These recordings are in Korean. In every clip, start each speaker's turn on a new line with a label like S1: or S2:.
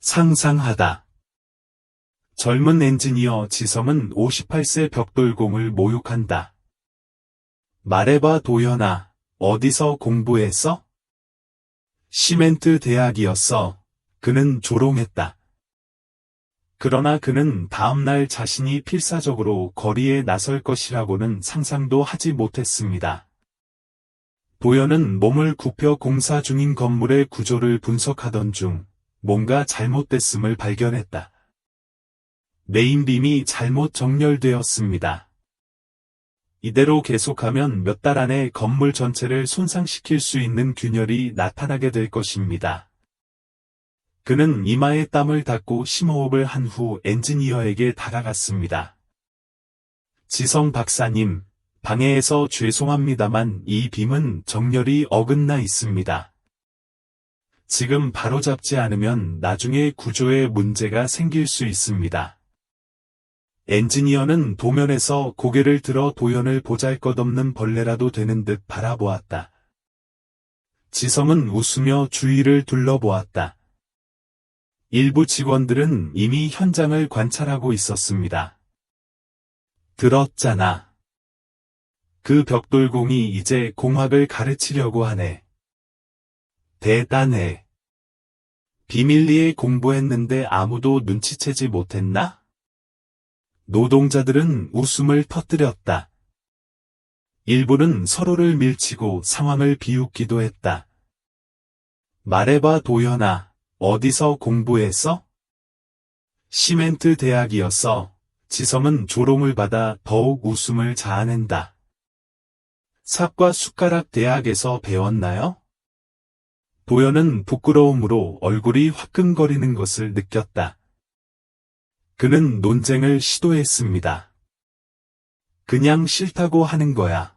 S1: 상상하다. 젊은 엔지니어 지성은 58세 벽돌공을 모욕한다. 말해봐 도연아, 어디서 공부했어? 시멘트 대학이었어. 그는 조롱했다. 그러나 그는 다음날 자신이 필사적으로 거리에 나설 것이라고는 상상도 하지 못했습니다. 도연은 몸을 굽혀 공사 중인 건물의 구조를 분석하던 중 뭔가 잘못됐음을 발견했다. 메인빔이 잘못 정렬되었습니다. 이대로 계속하면 몇 달 안에 건물 전체를 손상시킬 수 있는 균열이 나타나게 될 것입니다. 그는 이마에 땀을 닦고 심호흡을 한 후 엔지니어에게 다가갔습니다. 지성 박사님, 방해해서 죄송합니다만 이 빔은 정렬이 어긋나 있습니다. 지금 바로잡지 않으면 나중에 구조에 문제가 생길 수 있습니다. 엔지니어는 도면에서 고개를 들어 도연을 보잘것없는 벌레라도 되는 듯 바라보았다. 지성은 웃으며 주위를 둘러보았다. 일부 직원들은 이미 현장을 관찰하고 있었습니다. 들었잖아. 그 벽돌공이 이제 공학을 가르치려고 하네. 대단해. 비밀리에 공부했는데 아무도 눈치채지 못했나? 노동자들은 웃음을 터뜨렸다. 일부는 서로를 밀치고 상황을 비웃기도 했다. 말해봐 도연아, 어디서 공부했어? 시멘트 대학이었어. 지성은 조롱을 받아 더욱 웃음을 자아낸다. 삽과 숟가락 대학에서 배웠나요? 도연은 부끄러움으로 얼굴이 화끈거리는 것을 느꼈다. 그는 논쟁을 시도했습니다. 그냥 싫다고 하는 거야.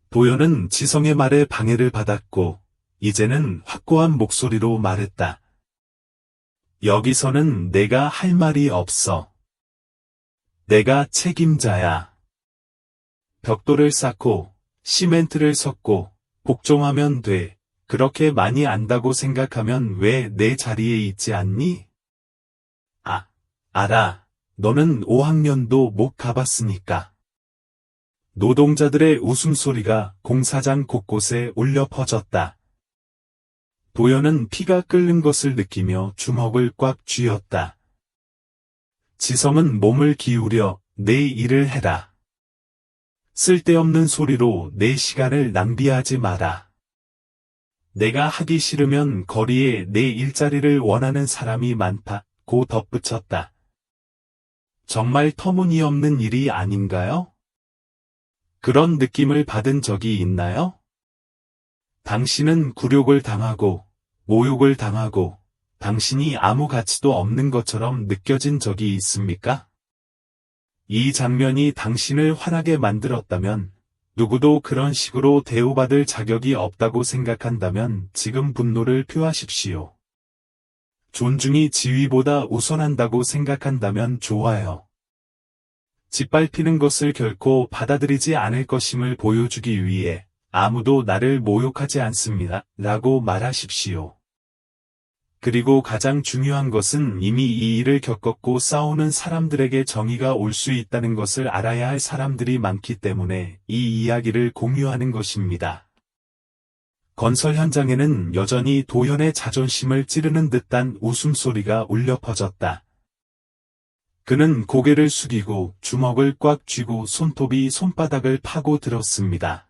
S1: 도연은 지성의 말에 방해를 받았고, 이제는 확고한 목소리로 말했다. 여기서는 내가 할 말이 없어. 내가 책임자야. 벽돌을 쌓고, 시멘트를 섞고, 복종하면 돼. 그렇게 많이 안다고 생각하면 왜 내 자리에 있지 않니? 알아. 너는 5학년도 못 가봤으니까. 노동자들의 웃음소리가 공사장 곳곳에 울려 퍼졌다. 도연은 피가 끓는 것을 느끼며 주먹을 꽉 쥐었다. 지성은 몸을 기울여 내 일을 해라. 쓸데없는 소리로 내 시간을 낭비하지 마라. 내가 하기 싫으면 거리에 내 일자리를 원하는 사람이 많다고 덧붙였다. 정말 터무니없는 일이 아닌가요? 그런 느낌을 받은 적이 있나요? 당신은 굴욕을 당하고, 모욕을 당하고, 당신이 아무 가치도 없는 것처럼 느껴진 적이 있습니까? 이 장면이 당신을 화나게 만들었다면, 누구도 그런 식으로 대우받을 자격이 없다고 생각한다면 지금 분노를 표하십시오. 존중이 지위보다 우선한다고 생각한다면 좋아요. 짓밟히는 것을 결코 받아들이지 않을 것임을 보여주기 위해 아무도 나를 모욕하지 않습니다. 라고 말하십시오. 그리고 가장 중요한 것은 이미 이 일을 겪었고 싸우는 사람들에게 정의가 올 수 있다는 것을 알아야 할 사람들이 많기 때문에 이 이야기를 공유하는 것입니다. 건설 현장에는 여전히 도연의 자존심을 찌르는 듯한 웃음소리가 울려 퍼졌다. 그는 고개를 숙이고 주먹을 꽉 쥐고 손톱이 손바닥을 파고 들었습니다.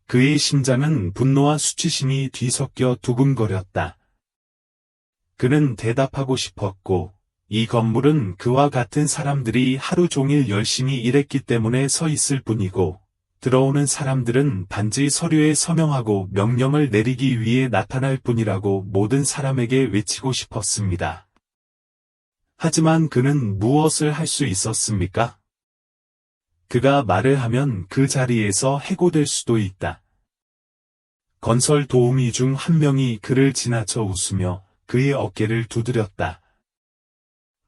S1: 그의 심장은 분노와 수치심이 뒤섞여 두근거렸다. 그는 대답하고 싶었고, 이 건물은 그와 같은 사람들이 하루 종일 열심히 일했기 때문에 서 있을 뿐이고, 들어오는 사람들은 단지 서류에 서명하고 명령을 내리기 위해 나타날 뿐이라고 모든 사람에게 외치고 싶었습니다. 하지만 그는 무엇을 할 수 있었습니까? 그가 말을 하면 그 자리에서 해고될 수도 있다. 건설 도우미 중 한 명이 그를 지나쳐 웃으며 그의 어깨를 두드렸다.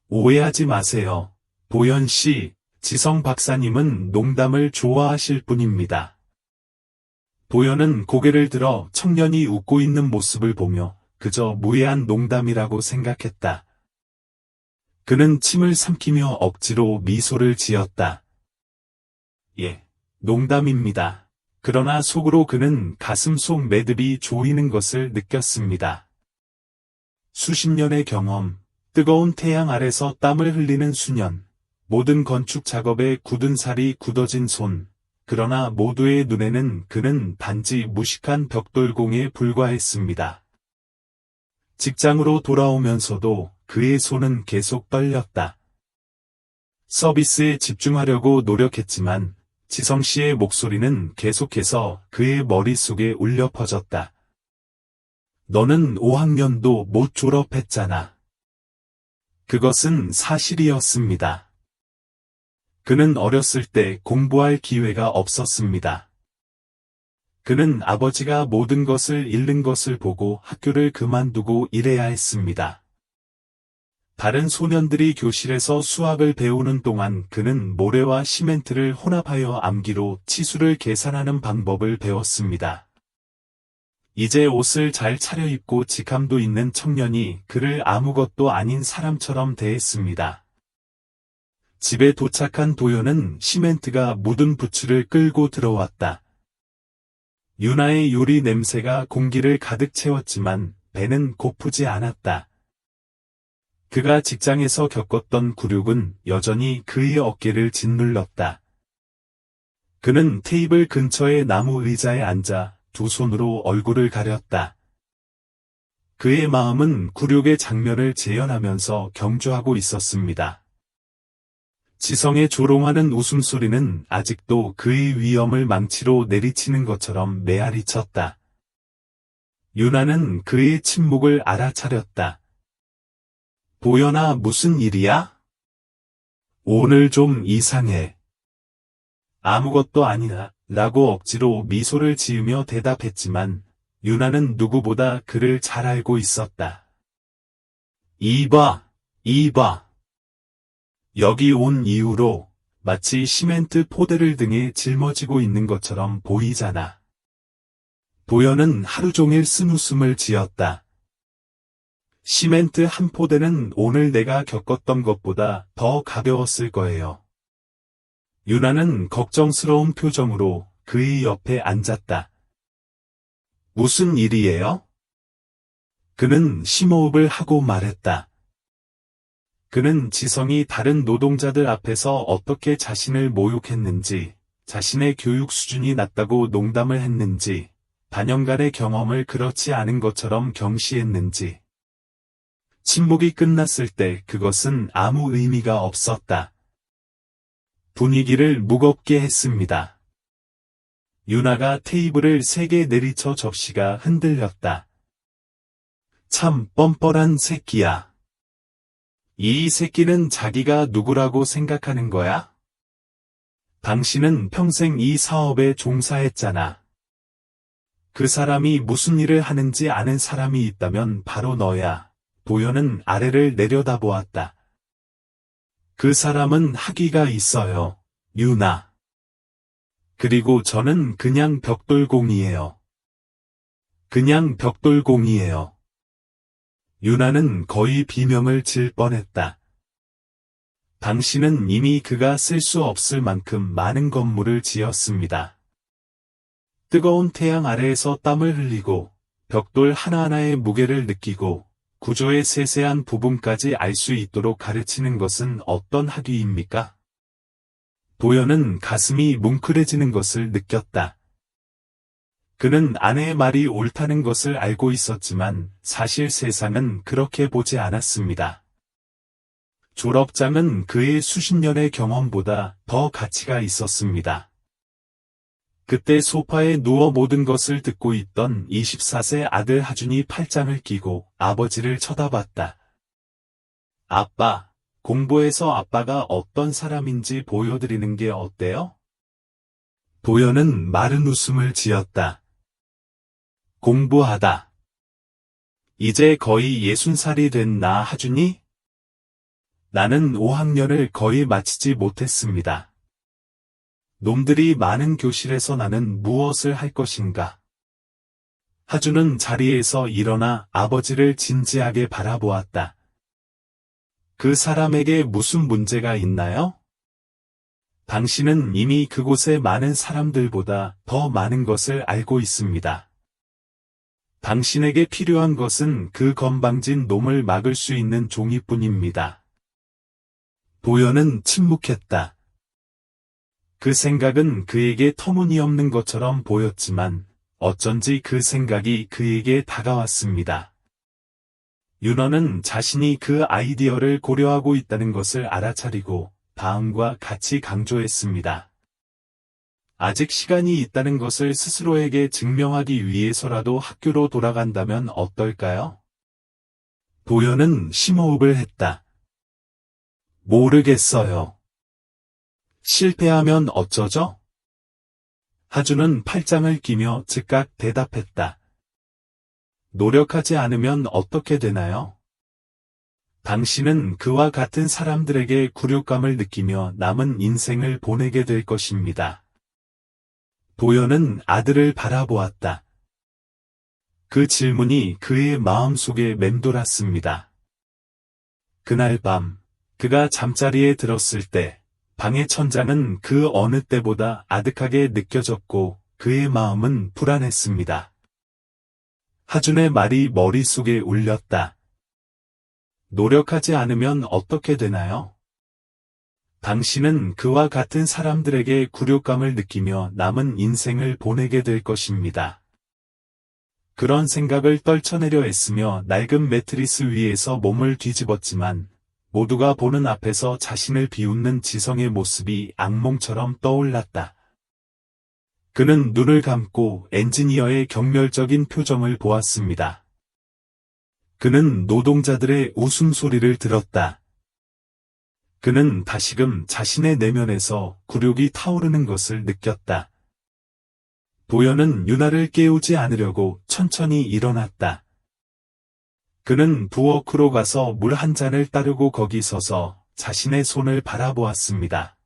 S1: 오해하지 마세요. 도연 씨, 지성 박사님은 농담을 좋아하실 분입니다. 도연은 고개를 들어 청년이 웃고 있는 모습을 보며 그저 무해한 농담이라고 생각했다. 그는 침을 삼키며 억지로 미소를 지었다. 예, 농담입니다. 그러나 속으로 그는 가슴 속 매듭이 조이는 것을 느꼈습니다. 수십 년의 경험, 뜨거운 태양 아래서 땀을 흘리는 수년, 모든 건축 작업에 굳은 살이 굳어진 손, 그러나 모두의 눈에는 그는 단지 무식한 벽돌공에 불과했습니다. 직장으로 돌아오면서도 그의 손은 계속 떨렸다. 서비스에 집중하려고 노력했지만 지성 씨의 목소리는 계속해서 그의 머릿속에 울려 퍼졌다. 너는 5학년도 못 졸업했잖아. 그것은 사실이었습니다. 그는 어렸을 때 공부할 기회가 없었습니다. 그는 아버지가 모든 것을 잃는 것을 보고 학교를 그만두고 일해야 했습니다. 다른 소년들이 교실에서 수학을 배우는 동안 그는 모래와 시멘트를 혼합하여 암기로 치수를 계산하는 방법을 배웠습니다. 이제 옷을 잘 차려입고 직함도 있는 청년이 그를 아무것도 아닌 사람처럼 대했습니다. 집에 도착한 도연은 시멘트가 묻은 부츠를 끌고 들어왔다. 유나의 요리 냄새가 공기를 가득 채웠지만 배는 고프지 않았다. 그가 직장에서 겪었던 굴욕은 여전히 그의 어깨를 짓눌렀다. 그는 테이블 근처의 나무 의자에 앉아 두 손으로 얼굴을 가렸다. 그의 마음은 굴욕의 장면을 재현하면서 경주하고 있었습니다. 지성의 조롱하는 웃음소리는 아직도 그의 위엄을 망치로 내리치는 것처럼 메아리 쳤다. 유나는 그의 침묵을 알아차렸다. 도연아, 무슨 일이야? 오늘 좀 이상해. 아무것도 아니야. 라고 억지로 미소를 지으며 대답했지만 유나는 누구보다 그를 잘 알고 있었다. 이봐. 여기 온 이후로 마치 시멘트 포대를 등에 짊어지고 있는 것처럼 보이잖아. 도연은 하루 종일 쓴웃음을 지었다. 시멘트 한 포대는 오늘 내가 겪었던 것보다 더 가벼웠을 거예요. 유나는 걱정스러운 표정으로 그의 옆에 앉았다. 무슨 일이에요? 그는 심호흡을 하고 말했다. 그는 지성이 다른 노동자들 앞에서 어떻게 자신을 모욕했는지, 자신의 교육 수준이 낮다고 농담을 했는지, 반년간의 경험을 그렇지 않은 것처럼 경시했는지. 침묵이 끝났을 때 그것은 아무 의미가 없었다. 분위기를 무겁게 했습니다. 유나가 테이블을 세게 내리쳐 접시가 흔들렸다. 참 뻔뻔한 새끼야. 이 새끼는 자기가 누구라고 생각하는 거야? 당신은 평생 이 사업에 종사했잖아. 그 사람이 무슨 일을 하는지 아는 사람이 있다면 바로 너야. 도연은 아래를 내려다보았다. 그 사람은 학위가 있어요, 유나. 그리고 저는 그냥 벽돌공이에요. 그냥 벽돌공이에요. 유나는 거의 비명을 질 뻔했다. 당신은 이미 그가 쓸 수 없을 만큼 많은 건물을 지었습니다. 뜨거운 태양 아래에서 땀을 흘리고 벽돌 하나하나의 무게를 느끼고 구조의 세세한 부분까지 알 수 있도록 가르치는 것은 어떤 학위입니까? 도연은 가슴이 뭉클해지는 것을 느꼈다. 그는 아내의 말이 옳다는 것을 알고 있었지만 사실 세상은 그렇게 보지 않았습니다. 졸업장은 그의 수십 년의 경험보다 더 가치가 있었습니다. 그때 소파에 누워 모든 것을 듣고 있던 24세 아들 하준이 팔짱을 끼고 아버지를 쳐다봤다. 아빠, 공부해서 아빠가 어떤 사람인지 보여드리는 게 어때요? 도연은 마른 웃음을 지었다. 공부하다. 이제 거의 60살이 된 나 하준이? 나는 5학년을 거의 마치지 못했습니다. 놈들이 많은 교실에서 나는 무엇을 할 것인가? 하주는 자리에서 일어나 아버지를 진지하게 바라보았다. 그 사람에게 무슨 문제가 있나요? 당신은 이미 그곳의 많은 사람들보다 더 많은 것을 알고 있습니다. 당신에게 필요한 것은 그 건방진 놈을 막을 수 있는 종이뿐입니다. 도연은 침묵했다. 그 생각은 그에게 터무니없는 것처럼 보였지만 어쩐지 그 생각이 그에게 다가왔습니다. 윤호는 자신이 그 아이디어를 고려하고 있다는 것을 알아차리고 다음과 같이 강조했습니다. 아직 시간이 있다는 것을 스스로에게 증명하기 위해서라도 학교로 돌아간다면 어떨까요? 도연은 심호흡을 했다. 모르겠어요. 실패하면 어쩌죠? 하주는 팔짱을 끼며 즉각 대답했다. 노력하지 않으면 어떻게 되나요? 당신은 그와 같은 사람들에게 굴욕감을 느끼며 남은 인생을 보내게 될 것입니다. 도연은 아들을 바라보았다. 그 질문이 그의 마음속에 맴돌았습니다. 그날 밤, 그가 잠자리에 들었을 때, 방의 천장은 그 어느 때보다 아득하게 느껴졌고, 그의 마음은 불안했습니다. 하준의 말이 머릿속에 울렸다. 노력하지 않으면 어떻게 되나요? 당신은 그와 같은 사람들에게 굴욕감을 느끼며 남은 인생을 보내게 될 것입니다. 그런 생각을 떨쳐내려 애쓰며 낡은 매트리스 위에서 몸을 뒤집었지만 모두가 보는 앞에서 자신을 비웃는 지성의 모습이 악몽처럼 떠올랐다. 그는 눈을 감고 엔지니어의 경멸적인 표정을 보았습니다. 그는 노동자들의 웃음소리를 들었다. 그는 다시금 자신의 내면에서 굴욕이 타오르는 것을 느꼈다. 도연은 유나를 깨우지 않으려고 천천히 일어났다. 그는 부엌으로 가서 물 한 잔을 따르고 거기 서서 자신의 손을 바라보았습니다.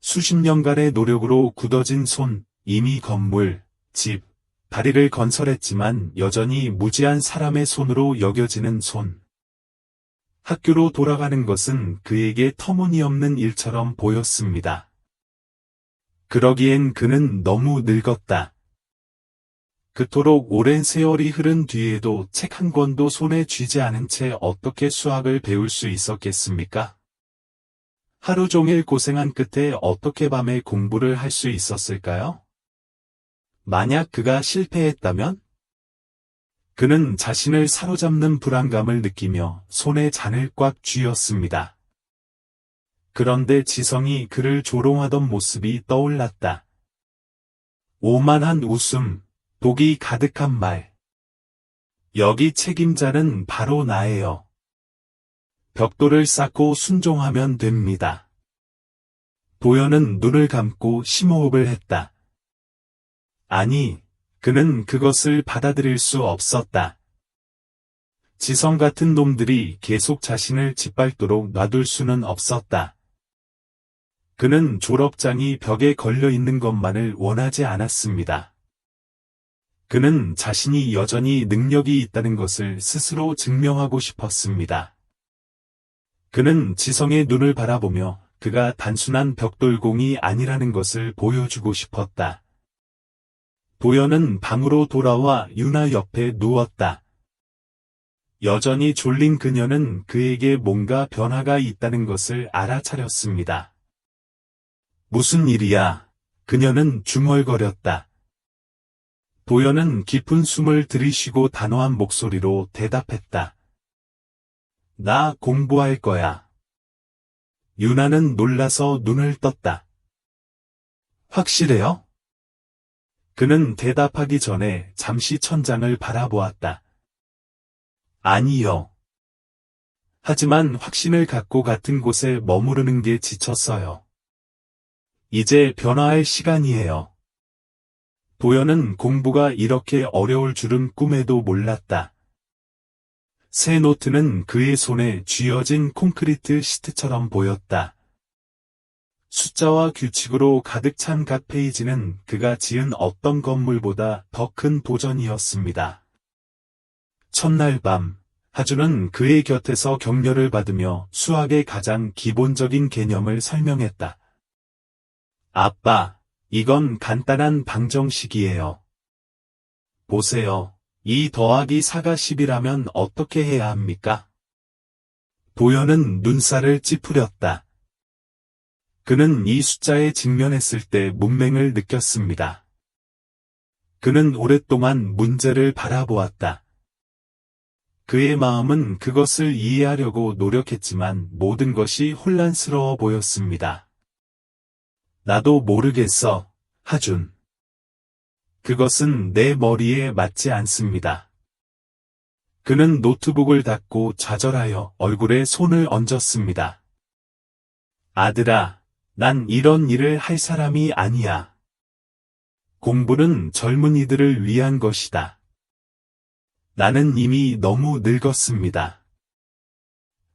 S1: 수십 년간의 노력으로 굳어진 손, 이미 건물, 집, 다리를 건설했지만 여전히 무지한 사람의 손으로 여겨지는 손. 학교로 돌아가는 것은 그에게 터무니없는 일처럼 보였습니다. 그러기엔 그는 너무 늙었다. 그토록 오랜 세월이 흐른 뒤에도 책 한 권도 손에 쥐지 않은 채 어떻게 수학을 배울 수 있었겠습니까? 하루 종일 고생한 끝에 어떻게 밤에 공부를 할 수 있었을까요? 만약 그가 실패했다면? 그는 자신을 사로잡는 불안감을 느끼며 손에 잔을 꽉 쥐었습니다. 그런데 지성이 그를 조롱하던 모습이 떠올랐다. 오만한 웃음, 독이 가득한 말. 여기 책임자는 바로 나예요. 벽돌을 쌓고 순종하면 됩니다. 도연은 눈을 감고 심호흡을 했다. 아니, 그는 그것을 받아들일 수 없었다. 지성 같은 놈들이 계속 자신을 짓밟도록 놔둘 수는 없었다. 그는 졸업장이 벽에 걸려 있는 것만을 원하지 않았습니다. 그는 자신이 여전히 능력이 있다는 것을 스스로 증명하고 싶었습니다. 그는 지성의 눈을 바라보며 그가 단순한 벽돌공이 아니라는 것을 보여주고 싶었다. 도연은 방으로 돌아와 유나 옆에 누웠다. 여전히 졸린 그녀는 그에게 뭔가 변화가 있다는 것을 알아차렸습니다. 무슨 일이야? 그녀는 중얼거렸다. 도연은 깊은 숨을 들이쉬고 단호한 목소리로 대답했다. 나 공부할 거야. 유나는 놀라서 눈을 떴다. 확실해요? 그는 대답하기 전에 잠시 천장을 바라보았다. 아니요. 하지만 확신을 갖고 같은 곳에 머무르는 게 지쳤어요. 이제 변화할 시간이에요. 도연은 공부가 이렇게 어려울 줄은 꿈에도 몰랐다. 새 노트는 그의 손에 쥐어진 콘크리트 시트처럼 보였다. 숫자와 규칙으로 가득 찬 각 페이지는 그가 지은 어떤 건물보다 더 큰 도전이었습니다. 첫날 밤, 하준은 그의 곁에서 격려를 받으며 수학의 가장 기본적인 개념을 설명했다. 아빠, 이건 간단한 방정식이에요. 보세요. 2 더하기 4가 10이라면 어떻게 해야 합니까? 도연은 눈살을 찌푸렸다. 그는 이 숫자에 직면했을 때 문맹을 느꼈습니다. 그는 오랫동안 문제를 바라보았다. 그의 마음은 그것을 이해하려고 노력했지만 모든 것이 혼란스러워 보였습니다. 나도 모르겠어, 하준. 그것은 내 머리에 맞지 않습니다. 그는 노트북을 닫고 좌절하여 얼굴에 손을 얹었습니다. 아들아, 난 이런 일을 할 사람이 아니야. 공부는 젊은이들을 위한 것이다. 나는 이미 너무 늙었습니다.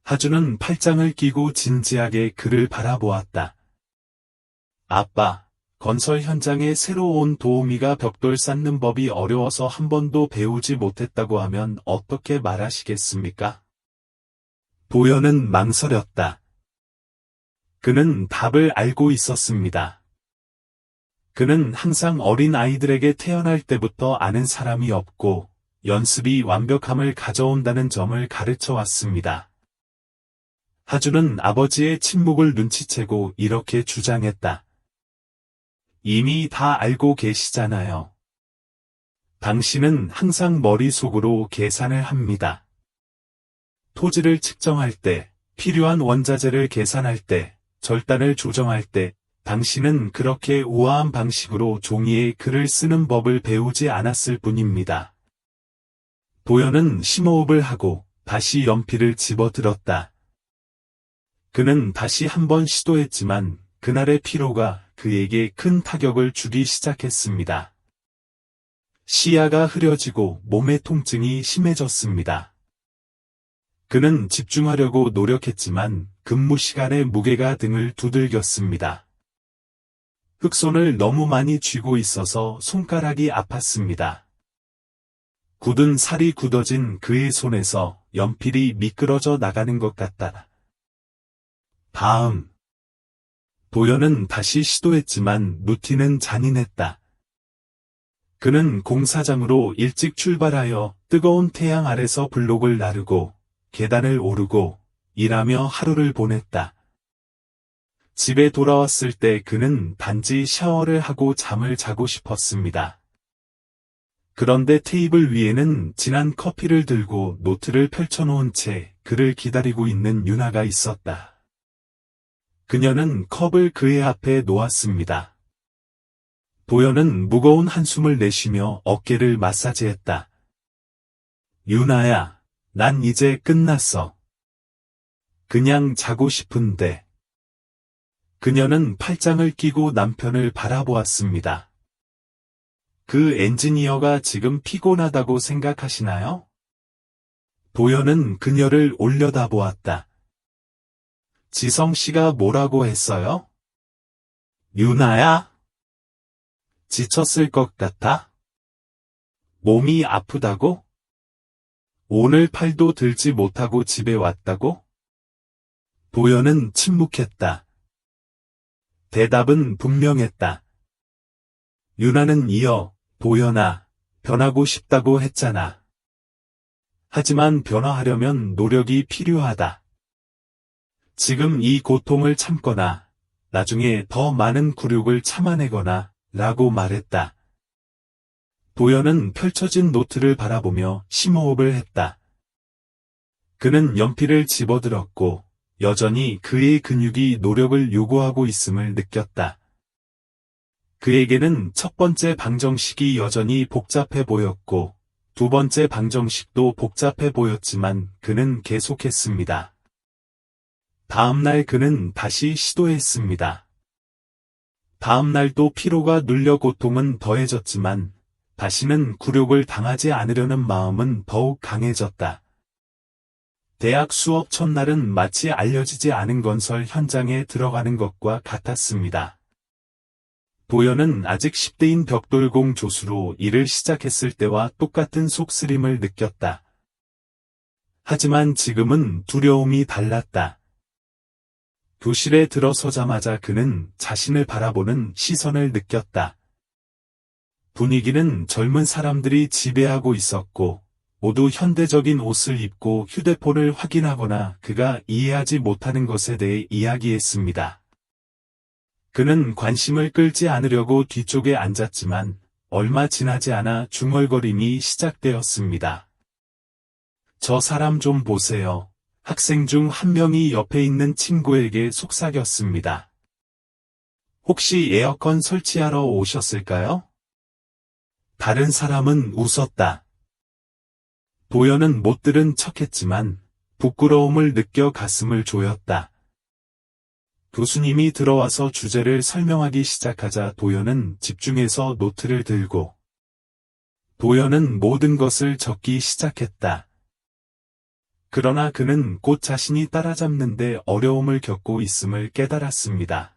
S1: 하준은 팔짱을 끼고 진지하게 그를 바라보았다. 아빠, 건설 현장에 새로 온 도우미가 벽돌 쌓는 법이 어려워서 한 번도 배우지 못했다고 하면 어떻게 말하시겠습니까? 도연은 망설였다. 그는 답을 알고 있었습니다. 그는 항상 어린 아이들에게 태어날 때부터 아는 사람이 없고 연습이 완벽함을 가져온다는 점을 가르쳐 왔습니다. 하준은 아버지의 침묵을 눈치채고 이렇게 주장했다. 이미 다 알고 계시잖아요. 당신은 항상 머릿속으로 계산을 합니다. 토지를 측정할 때, 필요한 원자재를 계산할 때, 절단을 조정할 때, 당신은 그렇게 우아한 방식으로 종이에 글을 쓰는 법을 배우지 않았을 뿐입니다. 도연은 심호흡을 하고 다시 연필을 집어들었다. 그는 다시 한번 시도했지만 그날의 피로가 그에게 큰 타격을 주기 시작했습니다. 시야가 흐려지고 몸의 통증이 심해졌습니다. 그는 집중하려고 노력했지만 근무 시간의 무게가 등을 두들겼습니다. 흑손을 너무 많이 쥐고 있어서 손가락이 아팠습니다. 굳은 살이 굳어진 그의 손에서 연필이 미끄러져 나가는 것 같다. 다음. 도연은 다시 시도했지만 루틴은 잔인했다. 그는 공사장으로 일찍 출발하여 뜨거운 태양 아래서 블록을 나르고 계단을 오르고 일하며 하루를 보냈다. 집에 돌아왔을 때 그는 단지 샤워를 하고 잠을 자고 싶었습니다. 그런데 테이블 위에는 진한 커피를 들고 노트를 펼쳐놓은 채 그를 기다리고 있는 유나가 있었다. 그녀는 컵을 그의 앞에 놓았습니다. 도연은 무거운 한숨을 내쉬며 어깨를 마사지했다. 유나야, 난 이제 끝났어. 그냥 자고 싶은데. 그녀는 팔짱을 끼고 남편을 바라보았습니다. 그 엔지니어가 지금 피곤하다고 생각하시나요? 도연은 그녀를 올려다보았다. 지성 씨가 뭐라고 했어요? 유나야? 지쳤을 것 같아? 몸이 아프다고? 오늘 팔도 들지 못하고 집에 왔다고? 도연은 침묵했다. 대답은 분명했다. 유나는 이어, 도연아, 변하고 싶다고 했잖아. 하지만 변화하려면 노력이 필요하다. 지금 이 고통을 참거나, 나중에 더 많은 굴욕을 참아내거나, 라고 말했다. 도연은 펼쳐진 노트를 바라보며 심호흡을 했다. 그는 연필을 집어들었고, 여전히 그의 근육이 노력을 요구하고 있음을 느꼈다. 그에게는 첫 번째 방정식이 여전히 복잡해 보였고, 두 번째 방정식도 복잡해 보였지만 그는 계속했습니다. 다음날 그는 다시 시도했습니다. 다음날도 피로가 눌려 고통은 더해졌지만, 다시는 굴욕을 당하지 않으려는 마음은 더욱 강해졌다. 대학 수업 첫날은 마치 알려지지 않은 건설 현장에 들어가는 것과 같았습니다. 도연은 아직 10대인 벽돌공 조수로 일을 시작했을 때와 똑같은 속쓰림을 느꼈다. 하지만 지금은 두려움이 달랐다. 교실에 들어서자마자 그는 자신을 바라보는 시선을 느꼈다. 분위기는 젊은 사람들이 지배하고 있었고, 모두 현대적인 옷을 입고 휴대폰을 확인하거나 그가 이해하지 못하는 것에 대해 이야기했습니다. 그는 관심을 끌지 않으려고 뒤쪽에 앉았지만 얼마 지나지 않아 중얼거림이 시작되었습니다. 저 사람 좀 보세요. 학생 중 한 명이 옆에 있는 친구에게 속삭였습니다. 혹시 에어컨 설치하러 오셨을까요? 다른 사람은 웃었다. 도연은 못 들은 척했지만 부끄러움을 느껴 가슴을 조였다. 교수님이 들어와서 주제를 설명하기 시작하자 도연은 집중해서 노트를 들고 도연은 모든 것을 적기 시작했다. 그러나 그는 곧 자신이 따라잡는데 어려움을 겪고 있음을 깨달았습니다.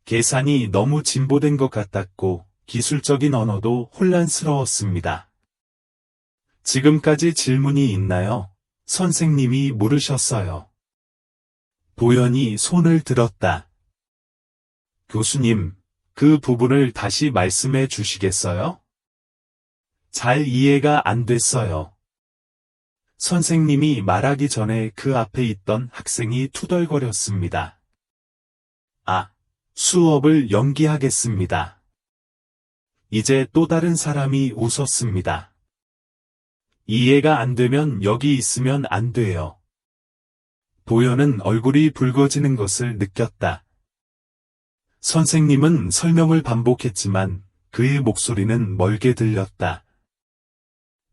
S1: 계산이 너무 진보된 것 같았고 기술적인 언어도 혼란스러웠습니다. 지금까지 질문이 있나요? 선생님이 물으셨어요. 도연이 손을 들었다. 교수님, 그 부분을 다시 말씀해 주시겠어요? 잘 이해가 안 됐어요. 선생님이 말하기 전에 그 앞에 있던 학생이 투덜거렸습니다. 아, 수업을 연기하겠습니다. 이제 또 다른 사람이 웃었습니다. 이해가 안 되면 여기 있으면 안 돼요. 도연은 얼굴이 붉어지는 것을 느꼈다. 선생님은 설명을 반복했지만 그의 목소리는 멀게 들렸다.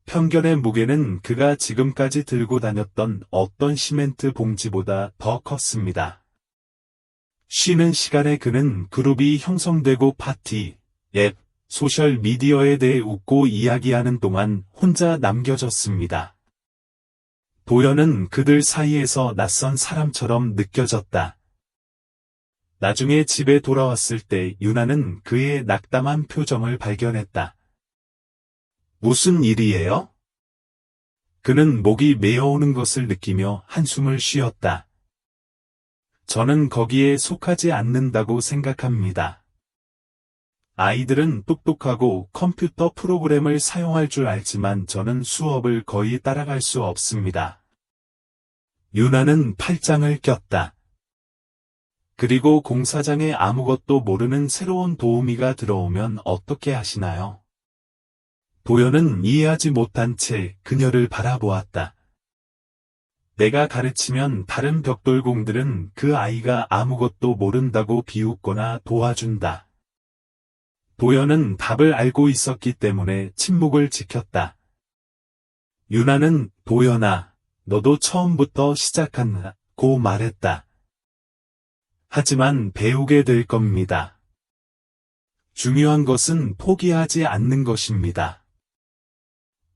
S1: 편견의 무게는 그가 지금까지 들고 다녔던 어떤 시멘트 봉지보다 더 컸습니다. 쉬는 시간에 그는 그룹이 형성되고 파티, 앱, 소셜미디어에 대해 웃고 이야기하는 동안 혼자 남겨졌습니다. 도연은 그들 사이에서 낯선 사람처럼 느껴졌다. 나중에 집에 돌아왔을 때 유나는 그의 낙담한 표정을 발견했다. 무슨 일이에요? 그는 목이 메어오는 것을 느끼며 한숨을 쉬었다. 저는 거기에 속하지 않는다고 생각합니다. 아이들은 똑똑하고 컴퓨터 프로그램을 사용할 줄 알지만 저는 수업을 거의 따라갈 수 없습니다. 유나는 팔짱을 꼈다. 그리고 공사장에 아무것도 모르는 새로운 도우미가 들어오면 어떻게 하시나요? 도연은 이해하지 못한 채 그녀를 바라보았다. 내가 가르치면 다른 벽돌공들은 그 아이가 아무것도 모른다고 비웃거나 도와준다. 도연은 답을 알고 있었기 때문에 침묵을 지켰다. 유나는 도연아, 너도 처음부터 시작한다고 말했다. 하지만 배우게 될 겁니다. 중요한 것은 포기하지 않는 것입니다.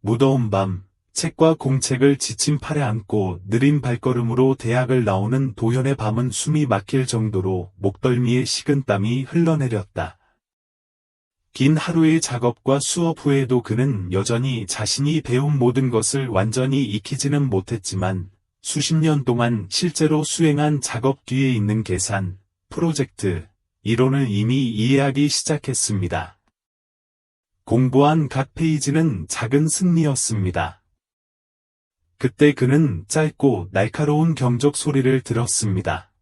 S1: 무더운 밤, 책과 공책을 지친 팔에 안고 느린 발걸음으로 대학을 나오는 도연의 밤은 숨이 막힐 정도로 목덜미에 식은 땀이 흘러내렸다. 긴 하루의 작업과 수업 후에도 그는 여전히 자신이 배운 모든 것을 완전히 익히지는 못했지만 수십 년 동안 실제로 수행한 작업 뒤에 있는 계산, 프로젝트, 이론을 이미 이해하기 시작했습니다. 공부한 각 페이지는 작은 승리였습니다. 그때 그는 짧고 날카로운 경적 소리를 들었습니다.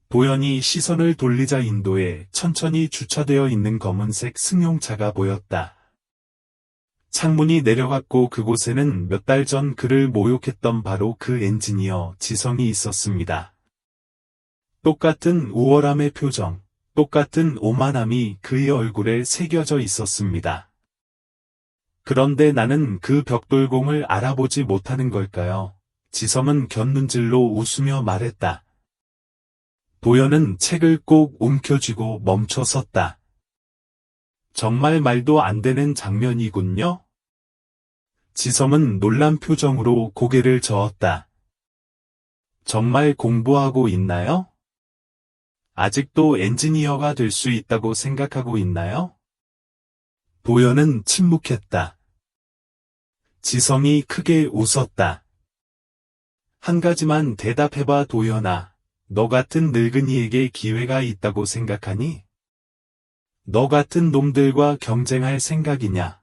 S1: 도연이 시선을 돌리자 인도에 천천히 주차되어 있는 검은색 승용차가 보였다. 창문이 내려갔고 그곳에는 몇 달 전 그를 모욕했던 바로 그 엔지니어 지성이 있었습니다. 똑같은 우월함의 표정, 똑같은 오만함이 그의 얼굴에 새겨져 있었습니다. 그런데 나는 그 벽돌공을 알아보지 못하는 걸까요? 지성은 곁눈질로 웃으며 말했다. 도연은 책을 꼭 움켜쥐고 멈춰 섰다. 정말 말도 안 되는 장면이군요. 지성은 놀란 표정으로 고개를 저었다. 정말 공부하고 있나요? 아직도 엔지니어가 될 수 있다고 생각하고 있나요? 도연은 침묵했다. 지성이 크게 웃었다. 한 가지만 대답해봐, 도연아. 너 같은 늙은이에게 기회가 있다고 생각하니? 너 같은 놈들과 경쟁할 생각이냐?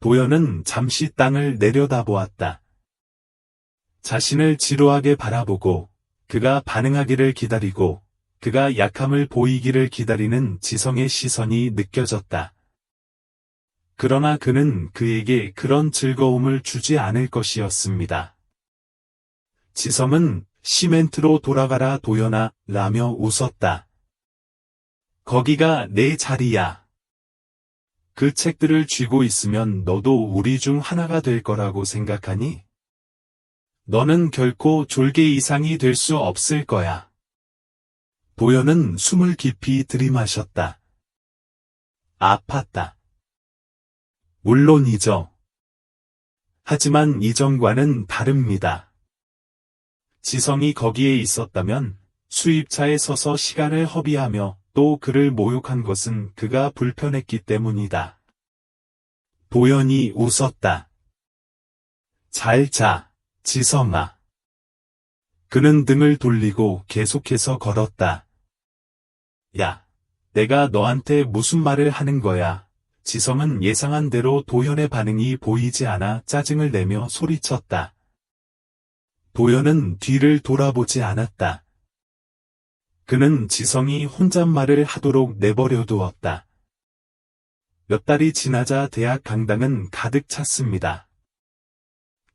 S1: 도연은 잠시 땅을 내려다보았다. 자신을 지루하게 바라보고 그가 반응하기를 기다리고 그가 약함을 보이기를 기다리는 지성의 시선이 느껴졌다. 그러나 그는 그에게 그런 즐거움을 주지 않을 것이었습니다. 지성은 시멘트로 돌아가라, 도연아 라며 웃었다. 거기가 내 자리야. 그 책들을 쥐고 있으면 너도 우리 중 하나가 될 거라고 생각하니? 너는 결코 졸개 이상이 될 수 없을 거야. 도연은 숨을 깊이 들이마셨다. 아팠다. 물론이죠. 하지만 이전과는 다릅니다. 지성이 거기에 있었다면 수입차에 서서 시간을 허비하며 또 그를 모욕한 것은 그가 불편했기 때문이다. 도연이 웃었다. 잘 자, 지성아. 그는 등을 돌리고 계속해서 걸었다. 야, 내가 너한테 무슨 말을 하는 거야? 지성은 예상한 대로 도연의 반응이 보이지 않아 짜증을 내며 소리쳤다. 도연은 뒤를 돌아보지 않았다. 그는 지성이 혼잣말을 하도록 내버려 두었다. 몇 달이 지나자 대학 강당은 가득 찼습니다.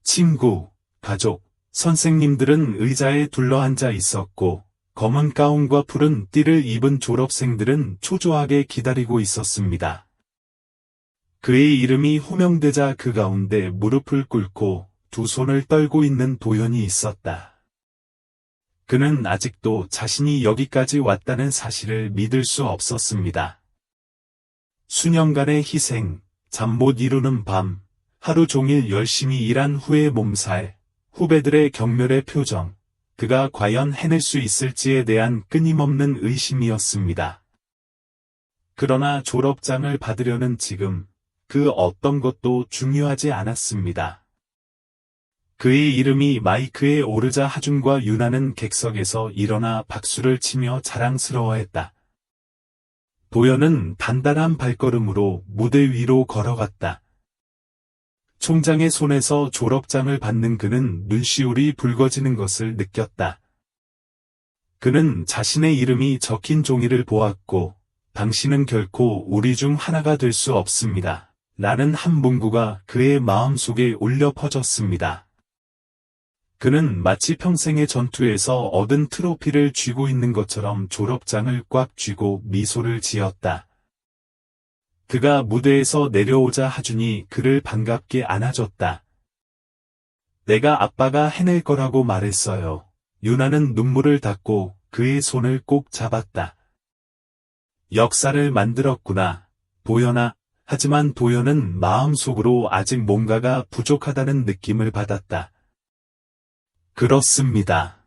S1: 친구, 가족, 선생님들은 의자에 둘러앉아 있었고, 검은 가운과 푸른 띠를 입은 졸업생들은 초조하게 기다리고 있었습니다. 그의 이름이 호명되자 그 가운데 무릎을 꿇고 두 손을 떨고 있는 도연이 있었다. 그는 아직도 자신이 여기까지 왔다는 사실을 믿을 수 없었습니다. 수년간의 희생, 잠 못 이루는 밤, 하루 종일 열심히 일한 후의 몸살, 후배들의 경멸의 표정, 그가 과연 해낼 수 있을지에 대한 끊임없는 의심이었습니다. 그러나 졸업장을 받으려는 지금, 그 어떤 것도 중요하지 않았습니다. 그의 이름이 마이크에 오르자 하준과 유나는 객석에서 일어나 박수를 치며 자랑스러워했다. 도연은 단단한 발걸음으로 무대 위로 걸어갔다. 총장의 손에서 졸업장을 받는 그는 눈시울이 붉어지는 것을 느꼈다. 그는 자신의 이름이 적힌 종이를 보았고, 당신은 결코 우리 중 하나가 될 수 없습니다. 라는 한 문구가 그의 마음속에 울려 퍼졌습니다. 그는 마치 평생의 전투에서 얻은 트로피를 쥐고 있는 것처럼 졸업장을 꽉 쥐고 미소를 지었다. 그가 무대에서 내려오자 하준이 그를 반갑게 안아줬다. 내가 아빠가 해낼 거라고 말했어요. 유나는 눈물을 닦고 그의 손을 꼭 잡았다. 역사를 만들었구나, 도연아. 하지만 도연은 마음속으로 아직 뭔가가 부족하다는 느낌을 받았다. 그렇습니다.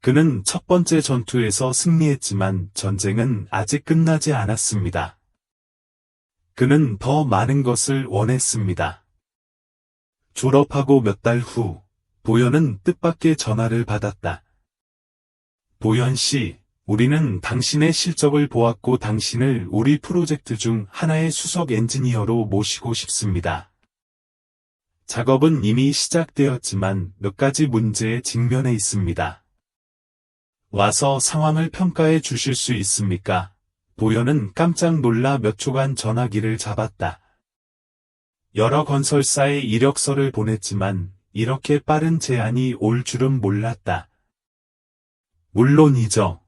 S1: 그는 첫 번째 전투에서 승리했지만 전쟁은 아직 끝나지 않았습니다. 그는 더 많은 것을 원했습니다. 졸업하고 몇 달 후, 도연은 뜻밖의 전화를 받았다. 도연 씨, 우리는 당신의 실적을 보았고 당신을 우리 프로젝트 중 하나의 수석 엔지니어로 모시고 싶습니다. 작업은 이미 시작되었지만 몇 가지 문제에 직면해 있습니다. 와서 상황을 평가해 주실 수 있습니까? 도연은 깜짝 놀라 몇 초간 전화기를 잡았다. 여러 건설사에 이력서를 보냈지만 이렇게 빠른 제안이 올 줄은 몰랐다. 물론이죠.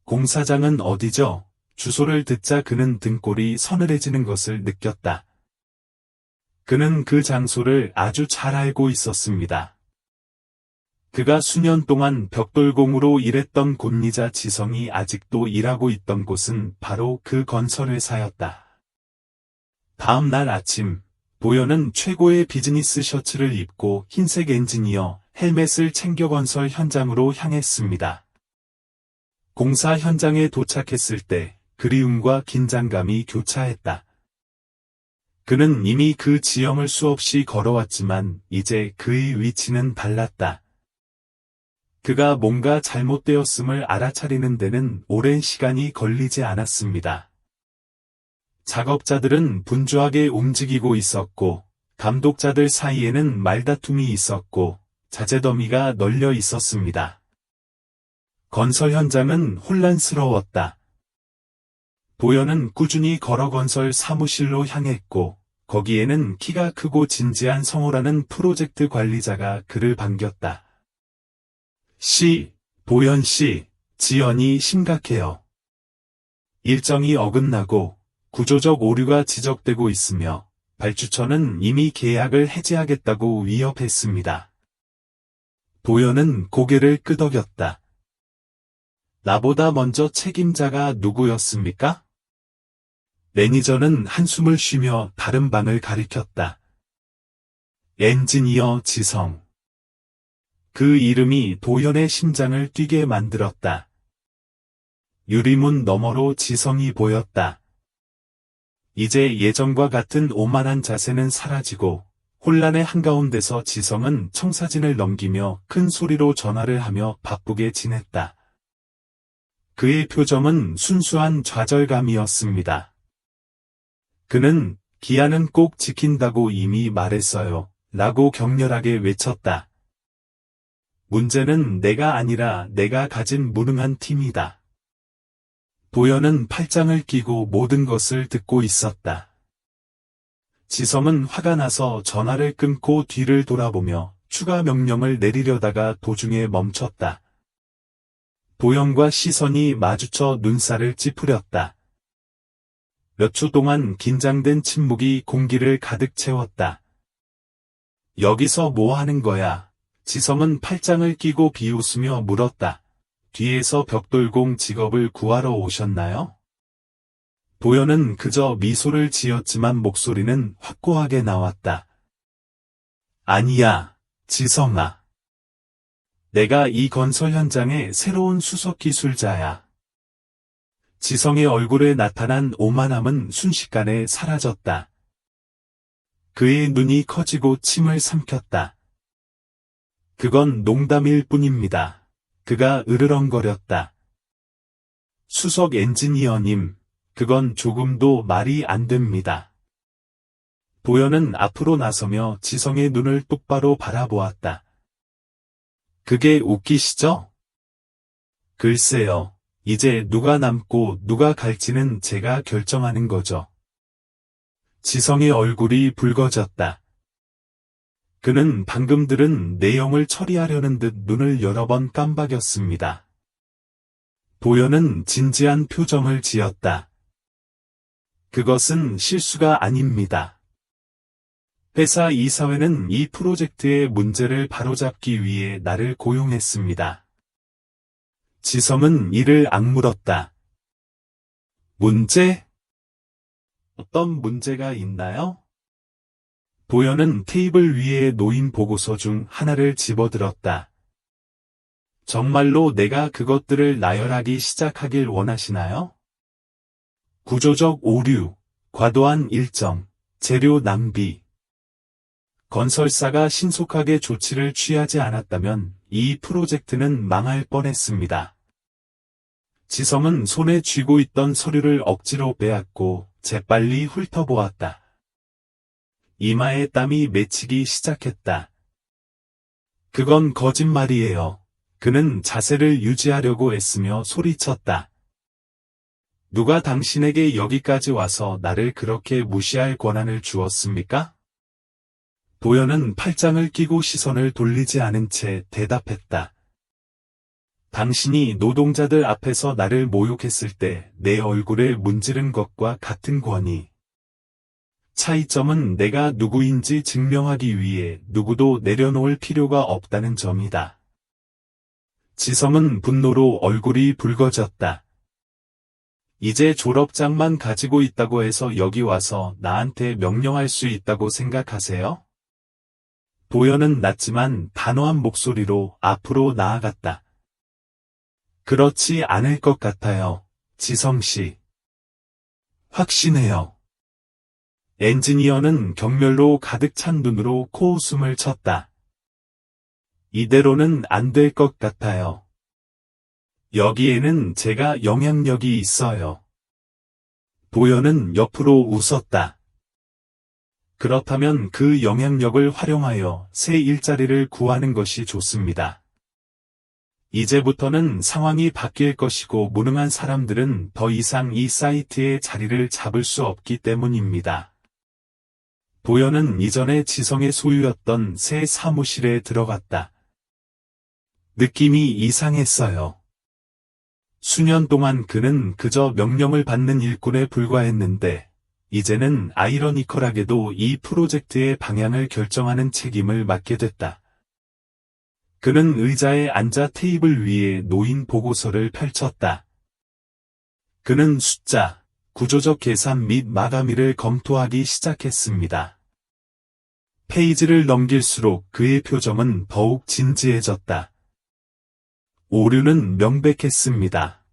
S1: 공사장은 어디죠? 주소를 듣자 그는 등골이 서늘해지는 것을 느꼈다. 그는 그 장소를 아주 잘 알고 있었습니다. 그가 수년 동안 벽돌공으로 일했던 곳이자 지성이 아직도 일하고 있던 곳은 바로 그 건설회사였다. 다음 날 아침, 도연은 최고의 비즈니스 셔츠를 입고 흰색 엔지니어 헬멧을 챙겨 건설 현장으로 향했습니다. 공사 현장에 도착했을 때 그리움과 긴장감이 교차했다. 그는 이미 그 지형을 수없이 걸어왔지만 이제 그의 위치는 달랐다. 그가 뭔가 잘못되었음을 알아차리는 데는 오랜 시간이 걸리지 않았습니다. 작업자들은 분주하게 움직이고 있었고, 감독자들 사이에는 말다툼이 있었고, 자재더미가 널려 있었습니다. 건설 현장은 혼란스러웠다. 도연은 꾸준히 걸어 건설 사무실로 향했고, 거기에는 키가 크고 진지한 성호라는 프로젝트 관리자가 그를 반겼다. 도연 씨, 지연이 심각해요. 일정이 어긋나고 구조적 오류가 지적되고 있으며 발주처는 이미 계약을 해지하겠다고 위협했습니다. 도연은 고개를 끄덕였다. 나보다 먼저 책임자가 누구였습니까? 매니저는 한숨을 쉬며 다른 방을 가리켰다. 엔지니어 지성. 그 이름이 도연의 심장을 뛰게 만들었다. 유리문 너머로 지성이 보였다. 이제 예전과 같은 오만한 자세는 사라지고 혼란의 한가운데서 지성은 청사진을 넘기며 큰 소리로 전화를 하며 바쁘게 지냈다. 그의 표정은 순수한 좌절감이었습니다. 그는 기한은 꼭 지킨다고 이미 말했어요. 라고 격렬하게 외쳤다. 문제는 내가 아니라 내가 가진 무능한 팀이다. 도연은 팔짱을 끼고 모든 것을 듣고 있었다. 지성은 화가 나서 전화를 끊고 뒤를 돌아보며 추가 명령을 내리려다가 도중에 멈췄다. 도연과 시선이 마주쳐 눈살을 찌푸렸다. 몇 초 동안 긴장된 침묵이 공기를 가득 채웠다. 여기서 뭐 하는 거야? 지성은 팔짱을 끼고 비웃으며 물었다. 뒤에서 벽돌공 직업을 구하러 오셨나요? 도연은 그저 미소를 지었지만 목소리는 확고하게 나왔다. 아니야, 지성아. 내가 이 건설 현장의 새로운 수석 기술자야. 지성의 얼굴에 나타난 오만함은 순식간에 사라졌다. 그의 눈이 커지고 침을 삼켰다. 그건 농담일 뿐입니다. 그가 으르렁거렸다. 수석 엔지니어님, 그건 조금도 말이 안 됩니다. 도연은 앞으로 나서며 지성의 눈을 똑바로 바라보았다. 그게 웃기시죠? 글쎄요, 이제 누가 남고 누가 갈지는 제가 결정하는 거죠. 지성의 얼굴이 붉어졌다. 그는 방금 들은 내용을 처리하려는 듯 눈을 여러 번 깜박였습니다. 도연은 진지한 표정을 지었다. 그것은 실수가 아닙니다. 회사 이사회는 이 프로젝트의 문제를 바로잡기 위해 나를 고용했습니다. 지성은 이를 악물었다. 문제? 어떤 문제가 있나요? 도연은 테이블 위에 놓인 보고서 중 하나를 집어들었다. 정말로 내가 그것들을 나열하기 시작하길 원하시나요? 구조적 오류, 과도한 일정, 재료 낭비. 건설사가 신속하게 조치를 취하지 않았다면 이 프로젝트는 망할 뻔했습니다. 지성은 손에 쥐고 있던 서류를 억지로 빼앗고 재빨리 훑어보았다. 이마에 땀이 맺히기 시작했다. 그건 거짓말이에요. 그는 자세를 유지하려고 애쓰며 소리쳤다. 누가 당신에게 여기까지 와서 나를 그렇게 무시할 권한을 주었습니까? 도연은 팔짱을 끼고 시선을 돌리지 않은 채 대답했다. 당신이 노동자들 앞에서 나를 모욕했을 때 내 얼굴에 문지른 것과 같은 권위. 차이점은 내가 누구인지 증명하기 위해 누구도 내려놓을 필요가 없다는 점이다. 지성은 분노로 얼굴이 붉어졌다. 이제 졸업장만 가지고 있다고 해서 여기 와서 나한테 명령할 수 있다고 생각하세요? 도연은 낮지만 단호한 목소리로 앞으로 나아갔다. 그렇지 않을 것 같아요, 지성씨. 확신해요. 엔지니어는 경멸로 가득 찬 눈으로 코웃음을 쳤다. 이대로는 안 될 것 같아요. 여기에는 제가 영향력이 있어요. 도연은 옆으로 웃었다. 그렇다면 그 영향력을 활용하여 새 일자리를 구하는 것이 좋습니다. 이제부터는 상황이 바뀔 것이고 무능한 사람들은 더 이상 이 사이트에 자리를 잡을 수 없기 때문입니다. 도연은 이전에 지성의 소유였던 새 사무실에 들어갔다. 느낌이 이상했어요. 수년 동안 그는 그저 명령을 받는 일꾼에 불과했는데, 이제는 아이러니컬하게도 이 프로젝트의 방향을 결정하는 책임을 맡게 됐다. 그는 의자에 앉아 테이블 위에 놓인 보고서를 펼쳤다. 그는 숫자, 구조적 계산 및 마감일을 검토하기 시작했습니다. 페이지를 넘길수록 그의 표정은 더욱 진지해졌다. 오류는 명백했습니다.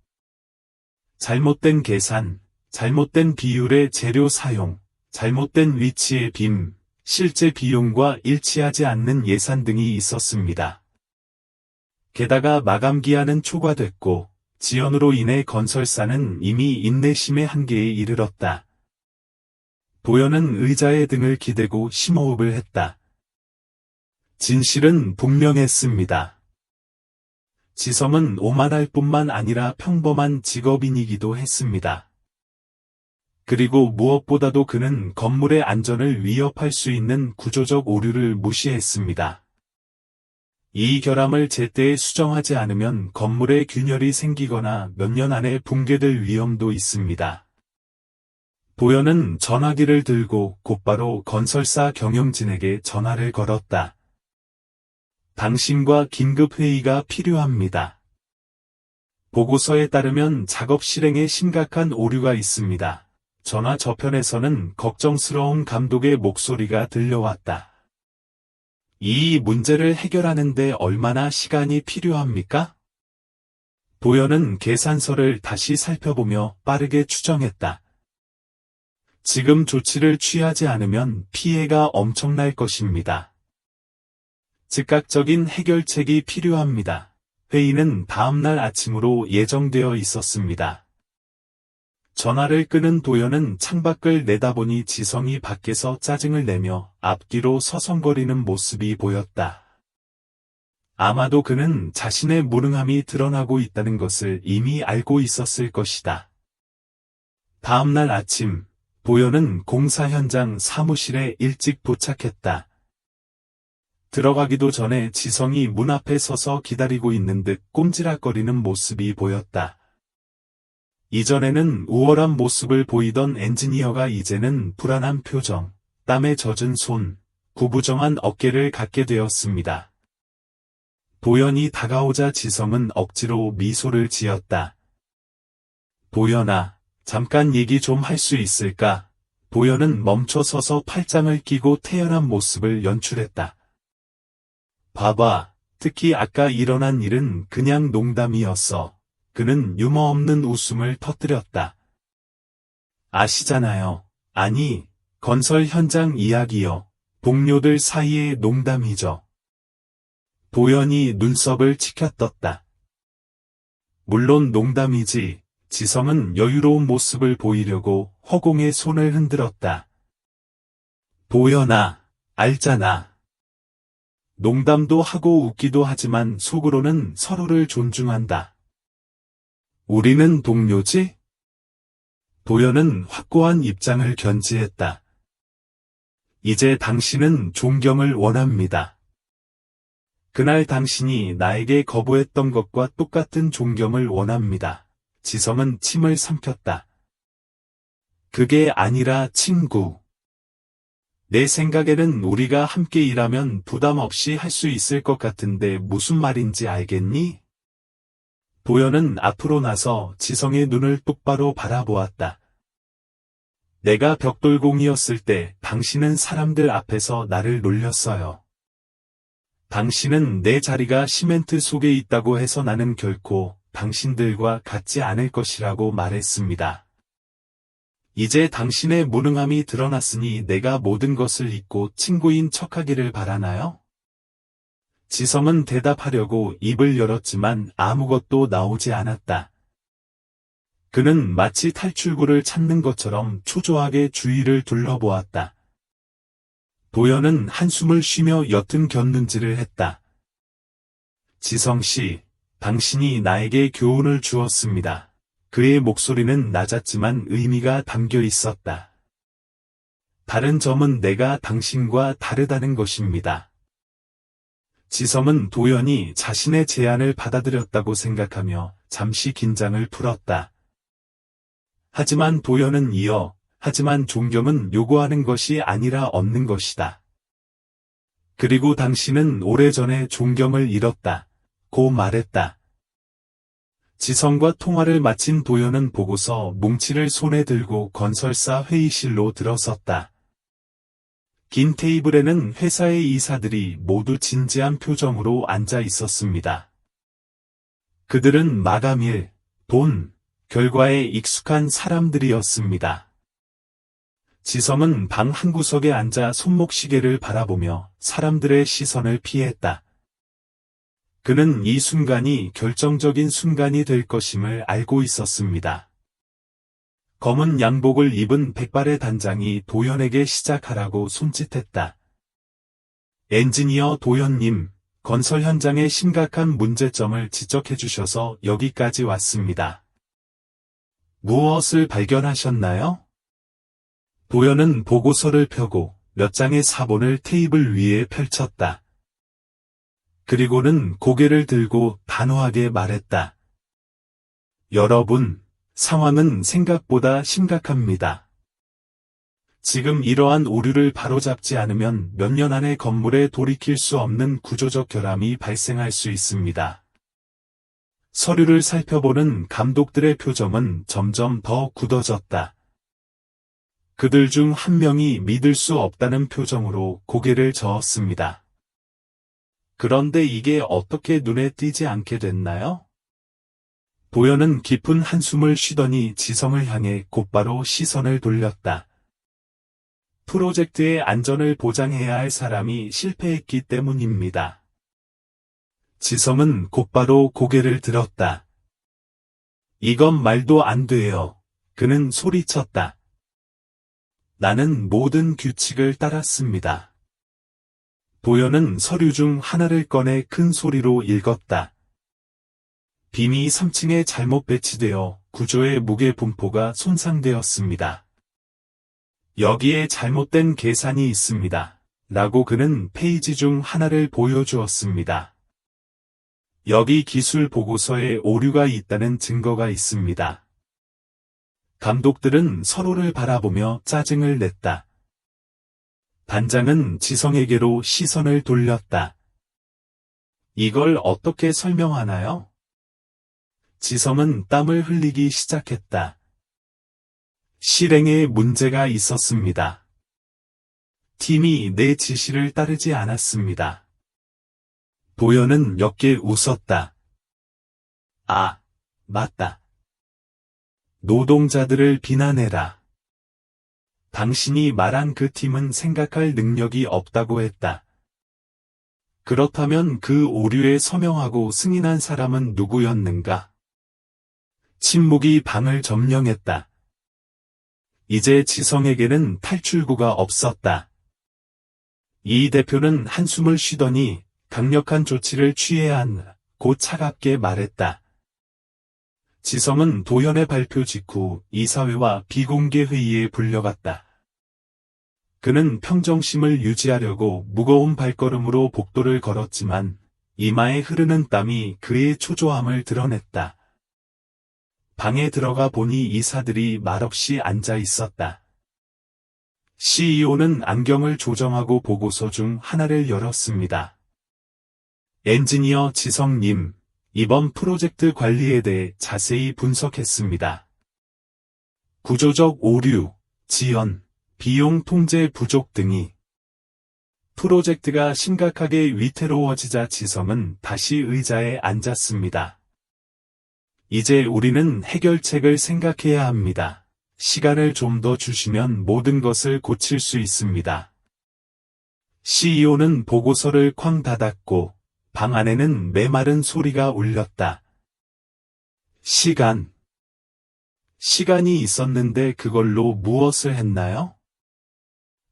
S1: 잘못된 계산, 잘못된 비율의 재료 사용, 잘못된 위치의 빔, 실제 비용과 일치하지 않는 예산 등이 있었습니다. 게다가 마감 기한은 초과됐고, 지연으로 인해 건설사는 이미 인내심의 한계에 이르렀다. 도연은 의자에 등을 기대고 심호흡을 했다. 진실은 분명했습니다. 지성은 오만할 뿐만 아니라 평범한 직업인이기도 했습니다. 그리고 무엇보다도 그는 건물의 안전을 위협할 수 있는 구조적 오류를 무시했습니다. 이 결함을 제때 수정하지 않으면 건물에 균열이 생기거나 몇 년 안에 붕괴될 위험도 있습니다. 도연은 전화기를 들고 곧바로 건설사 경영진에게 전화를 걸었다. 당신과 긴급회의가 필요합니다. 보고서에 따르면 작업 실행에 심각한 오류가 있습니다. 전화 저편에서는 걱정스러운 감독의 목소리가 들려왔다. 이 문제를 해결하는데 얼마나 시간이 필요합니까? 도연은 계산서를 다시 살펴보며 빠르게 추정했다. 지금 조치를 취하지 않으면 피해가 엄청날 것입니다. 즉각적인 해결책이 필요합니다. 회의는 다음날 아침으로 예정되어 있었습니다. 전화를 끄는 도연은 창밖을 내다보니 지성이 밖에서 짜증을 내며 앞뒤로 서성거리는 모습이 보였다. 아마도 그는 자신의 무능함이 드러나고 있다는 것을 이미 알고 있었을 것이다. 다음날 아침, 도연은 공사 현장 사무실에 일찍 도착했다. 들어가기도 전에 지성이 문 앞에 서서 기다리고 있는 듯 꼼지락거리는 모습이 보였다. 이전에는 우월한 모습을 보이던 엔지니어가 이제는 불안한 표정, 땀에 젖은 손, 구부정한 어깨를 갖게 되었습니다. 도연이 다가오자 지성은 억지로 미소를 지었다. 도연아, 잠깐 얘기 좀 할 수 있을까? 도연은 멈춰 서서 팔짱을 끼고 태연한 모습을 연출했다. 봐봐, 특히 아까 일어난 일은 그냥 농담이었어. 그는 유머 없는 웃음을 터뜨렸다. 아시잖아요. 아니, 건설 현장 이야기요. 동료들 사이의 농담이죠. 도연이 눈썹을 치켜떴다. 물론 농담이지. 지성은 여유로운 모습을 보이려고 허공에 손을 흔들었다. 도연아, 알잖아. 농담도 하고 웃기도 하지만 속으로는 서로를 존중한다. 우리는 동료지? 도연은 확고한 입장을 견지했다. 이제 당신은 존경을 원합니다. 그날 당신이 나에게 거부했던 것과 똑같은 존경을 원합니다. 지성은 침을 삼켰다. 그게 아니라 친구. 내 생각에는 우리가 함께 일하면 부담 없이 할 수 있을 것 같은데 무슨 말인지 알겠니? 도연은 앞으로 나서 지성의 눈을 똑바로 바라보았다. 내가 벽돌공이었을 때 당신은 사람들 앞에서 나를 놀렸어요. 당신은 내 자리가 시멘트 속에 있다고 해서 나는 결코 당신들과 같지 않을 것이라고 말했습니다. 이제 당신의 무능함이 드러났으니 내가 모든 것을 잊고 친구인 척하기를 바라나요? 지성은 대답하려고 입을 열었지만 아무것도 나오지 않았다. 그는 마치 탈출구를 찾는 것처럼 초조하게 주위를 둘러보았다. 도연은 한숨을 쉬며 옅은 곁눈질을 했다. 지성씨, 당신이 나에게 교훈을 주었습니다. 그의 목소리는 낮았지만 의미가 담겨 있었다. 다른 점은 내가 당신과 다르다는 것입니다. 지성은 도연이 자신의 제안을 받아들였다고 생각하며 잠시 긴장을 풀었다. 하지만 도연은 하지만 존경은 요구하는 것이 아니라 얻는 것이다. 그리고 당신은 오래전에 존경을 잃었다. 고 말했다. 지성과 통화를 마친 도연은 보고서 뭉치를 손에 들고 건설사 회의실로 들어섰다. 긴 테이블에는 회사의 이사들이 모두 진지한 표정으로 앉아 있었습니다. 그들은 마감일, 돈, 결과에 익숙한 사람들이었습니다. 지성은 방 한구석에 앉아 손목시계를 바라보며 사람들의 시선을 피했다. 그는 이 순간이 결정적인 순간이 될 것임을 알고 있었습니다. 검은 양복을 입은 백발의 단장이 도연에게 시작하라고 손짓했다. 엔지니어 도연님, 건설 현장의 심각한 문제점을 지적해 주셔서 여기까지 왔습니다. 무엇을 발견하셨나요? 도연은 보고서를 펴고 몇 장의 사본을 테이블 위에 펼쳤다. 그리고는 고개를 들고 단호하게 말했다. 여러분, 상황은 생각보다 심각합니다. 지금 이러한 오류를 바로잡지 않으면 몇 년 안에 건물에 돌이킬 수 없는 구조적 결함이 발생할 수 있습니다. 서류를 살펴보는 감독들의 표정은 점점 더 굳어졌다. 그들 중 한 명이 믿을 수 없다는 표정으로 고개를 저었습니다. 그런데 이게 어떻게 눈에 띄지 않게 됐나요? 도연은 깊은 한숨을 쉬더니 지성을 향해 곧바로 시선을 돌렸다. 프로젝트의 안전을 보장해야 할 사람이 실패했기 때문입니다. 지성은 곧바로 고개를 들었다. 이건 말도 안 돼요. 그는 소리쳤다. 나는 모든 규칙을 따랐습니다. 도연은 서류 중 하나를 꺼내 큰 소리로 읽었다. 빔이 3층에 잘못 배치되어 구조의 무게 분포가 손상되었습니다. 여기에 잘못된 계산이 있습니다. 라고 그는 페이지 중 하나를 보여주었습니다. 여기 기술 보고서에 오류가 있다는 증거가 있습니다. 감독들은 서로를 바라보며 짜증을 냈다. 단장은 지성에게로 시선을 돌렸다. 이걸 어떻게 설명하나요? 지성은 땀을 흘리기 시작했다. 실행에 문제가 있었습니다. 팀이 내 지시를 따르지 않았습니다. 도연은 옅게 웃었다. 아, 맞다. 노동자들을 비난해라. 당신이 말한 그 팀은 생각할 능력이 없다고 했다. 그렇다면 그 오류에 서명하고 승인한 사람은 누구였는가? 침묵이 방을 점령했다. 이제 지성에게는 탈출구가 없었다. 이 대표는 한숨을 쉬더니 강력한 조치를 취해야 한다. 곧 차갑게 말했다. 지성은 도연의 발표 직후 이사회와 비공개 회의에 불려갔다. 그는 평정심을 유지하려고 무거운 발걸음으로 복도를 걸었지만 이마에 흐르는 땀이 그의 초조함을 드러냈다. 방에 들어가 보니 이사들이 말없이 앉아 있었다. CEO는 안경을 조정하고 보고서 중 하나를 열었습니다. 엔지니어 지성님, 이번 프로젝트 관리에 대해 자세히 분석했습니다. 구조적 오류, 지연, 비용 통제 부족 등이 프로젝트가 심각하게 위태로워지자 지성은 다시 의자에 앉았습니다. 이제 우리는 해결책을 생각해야 합니다. 시간을 좀 더 주시면 모든 것을 고칠 수 있습니다. CEO는 보고서를 쾅 닫았고 방 안에는 메마른 소리가 울렸다. 시간이 있었는데 그걸로 무엇을 했나요?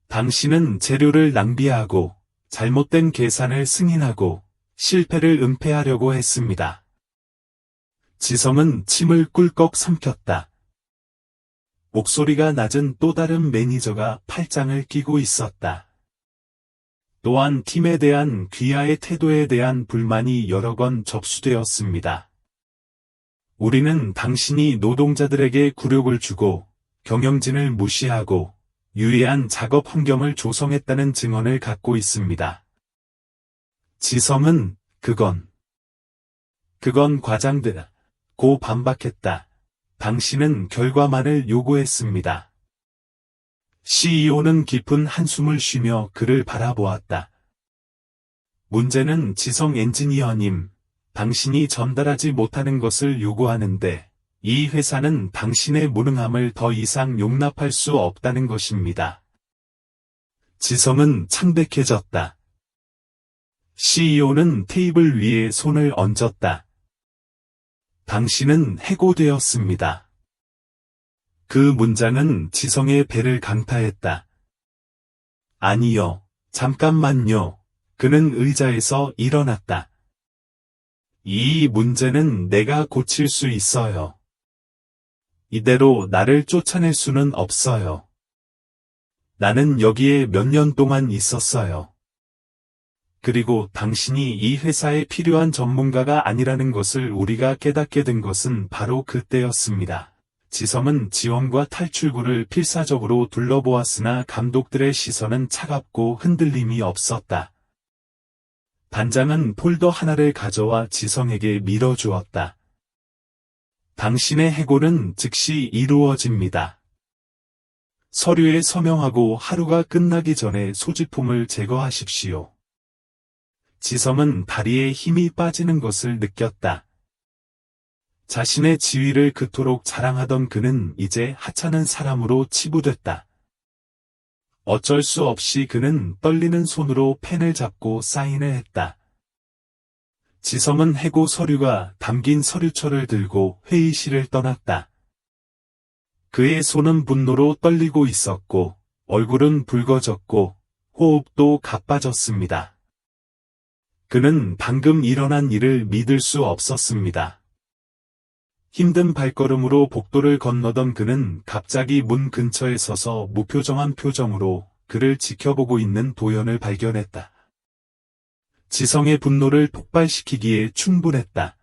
S1: 당신은 재료를 낭비하고 잘못된 계산을 승인하고 실패를 은폐하려고 했습니다. 지성은 침을 꿀꺽 삼켰다. 목소리가 낮은 또 다른 매니저가 팔짱을 끼고 있었다. 또한 팀에 대한 귀하의 태도에 대한 불만이 여러 건 접수되었습니다. 우리는 당신이 노동자들에게 굴욕을 주고 경영진을 무시하고 유리한 작업 환경을 조성했다는 증언을 갖고 있습니다. 지성은 그건 과장되다고 반박했다. 당신은 결과만을 요구했습니다. CEO는 깊은 한숨을 쉬며 그를 바라보았다. 문제는 지성 엔지니어님, 당신이 전달하지 못하는 것을 요구하는데 이 회사는 당신의 무능함을 더 이상 용납할 수 없다는 것입니다. 지성은 창백해졌다. CEO는 테이블 위에 손을 얹었다. 당신은 해고되었습니다. 그 문장은 지성의 배를 강타했다. 아니요, 잠깐만요. 그는 의자에서 일어났다. 이 문제는 내가 고칠 수 있어요. 이대로 나를 쫓아낼 수는 없어요. 나는 여기에 몇 년 동안 있었어요. 그리고 당신이 이 회사에 필요한 전문가가 아니라는 것을 우리가 깨닫게 된 것은 바로 그때였습니다. 지성은 지원과 탈출구를 필사적으로 둘러보았으나 감독들의 시선은 차갑고 흔들림이 없었다. 단장은 폴더 하나를 가져와 지성에게 밀어주었다. 당신의 해고는 즉시 이루어집니다. 서류에 서명하고 하루가 끝나기 전에 소지품을 제거하십시오. 지성은 다리에 힘이 빠지는 것을 느꼈다. 자신의 지위를 그토록 자랑하던 그는 이제 하찮은 사람으로 치부됐다. 어쩔 수 없이 그는 떨리는 손으로 펜을 잡고 사인을 했다. 지성은 해고 서류가 담긴 서류철을 들고 회의실을 떠났다. 그의 손은 분노로 떨리고 있었고 얼굴은 붉어졌고 호흡도 가빠졌습니다. 그는 방금 일어난 일을 믿을 수 없었습니다. 힘든 발걸음으로 복도를 건너던 그는 갑자기 문 근처에 서서 무표정한 표정으로 그를 지켜보고 있는 도연을 발견했다. 지성의 분노를 폭발시키기에 충분했다.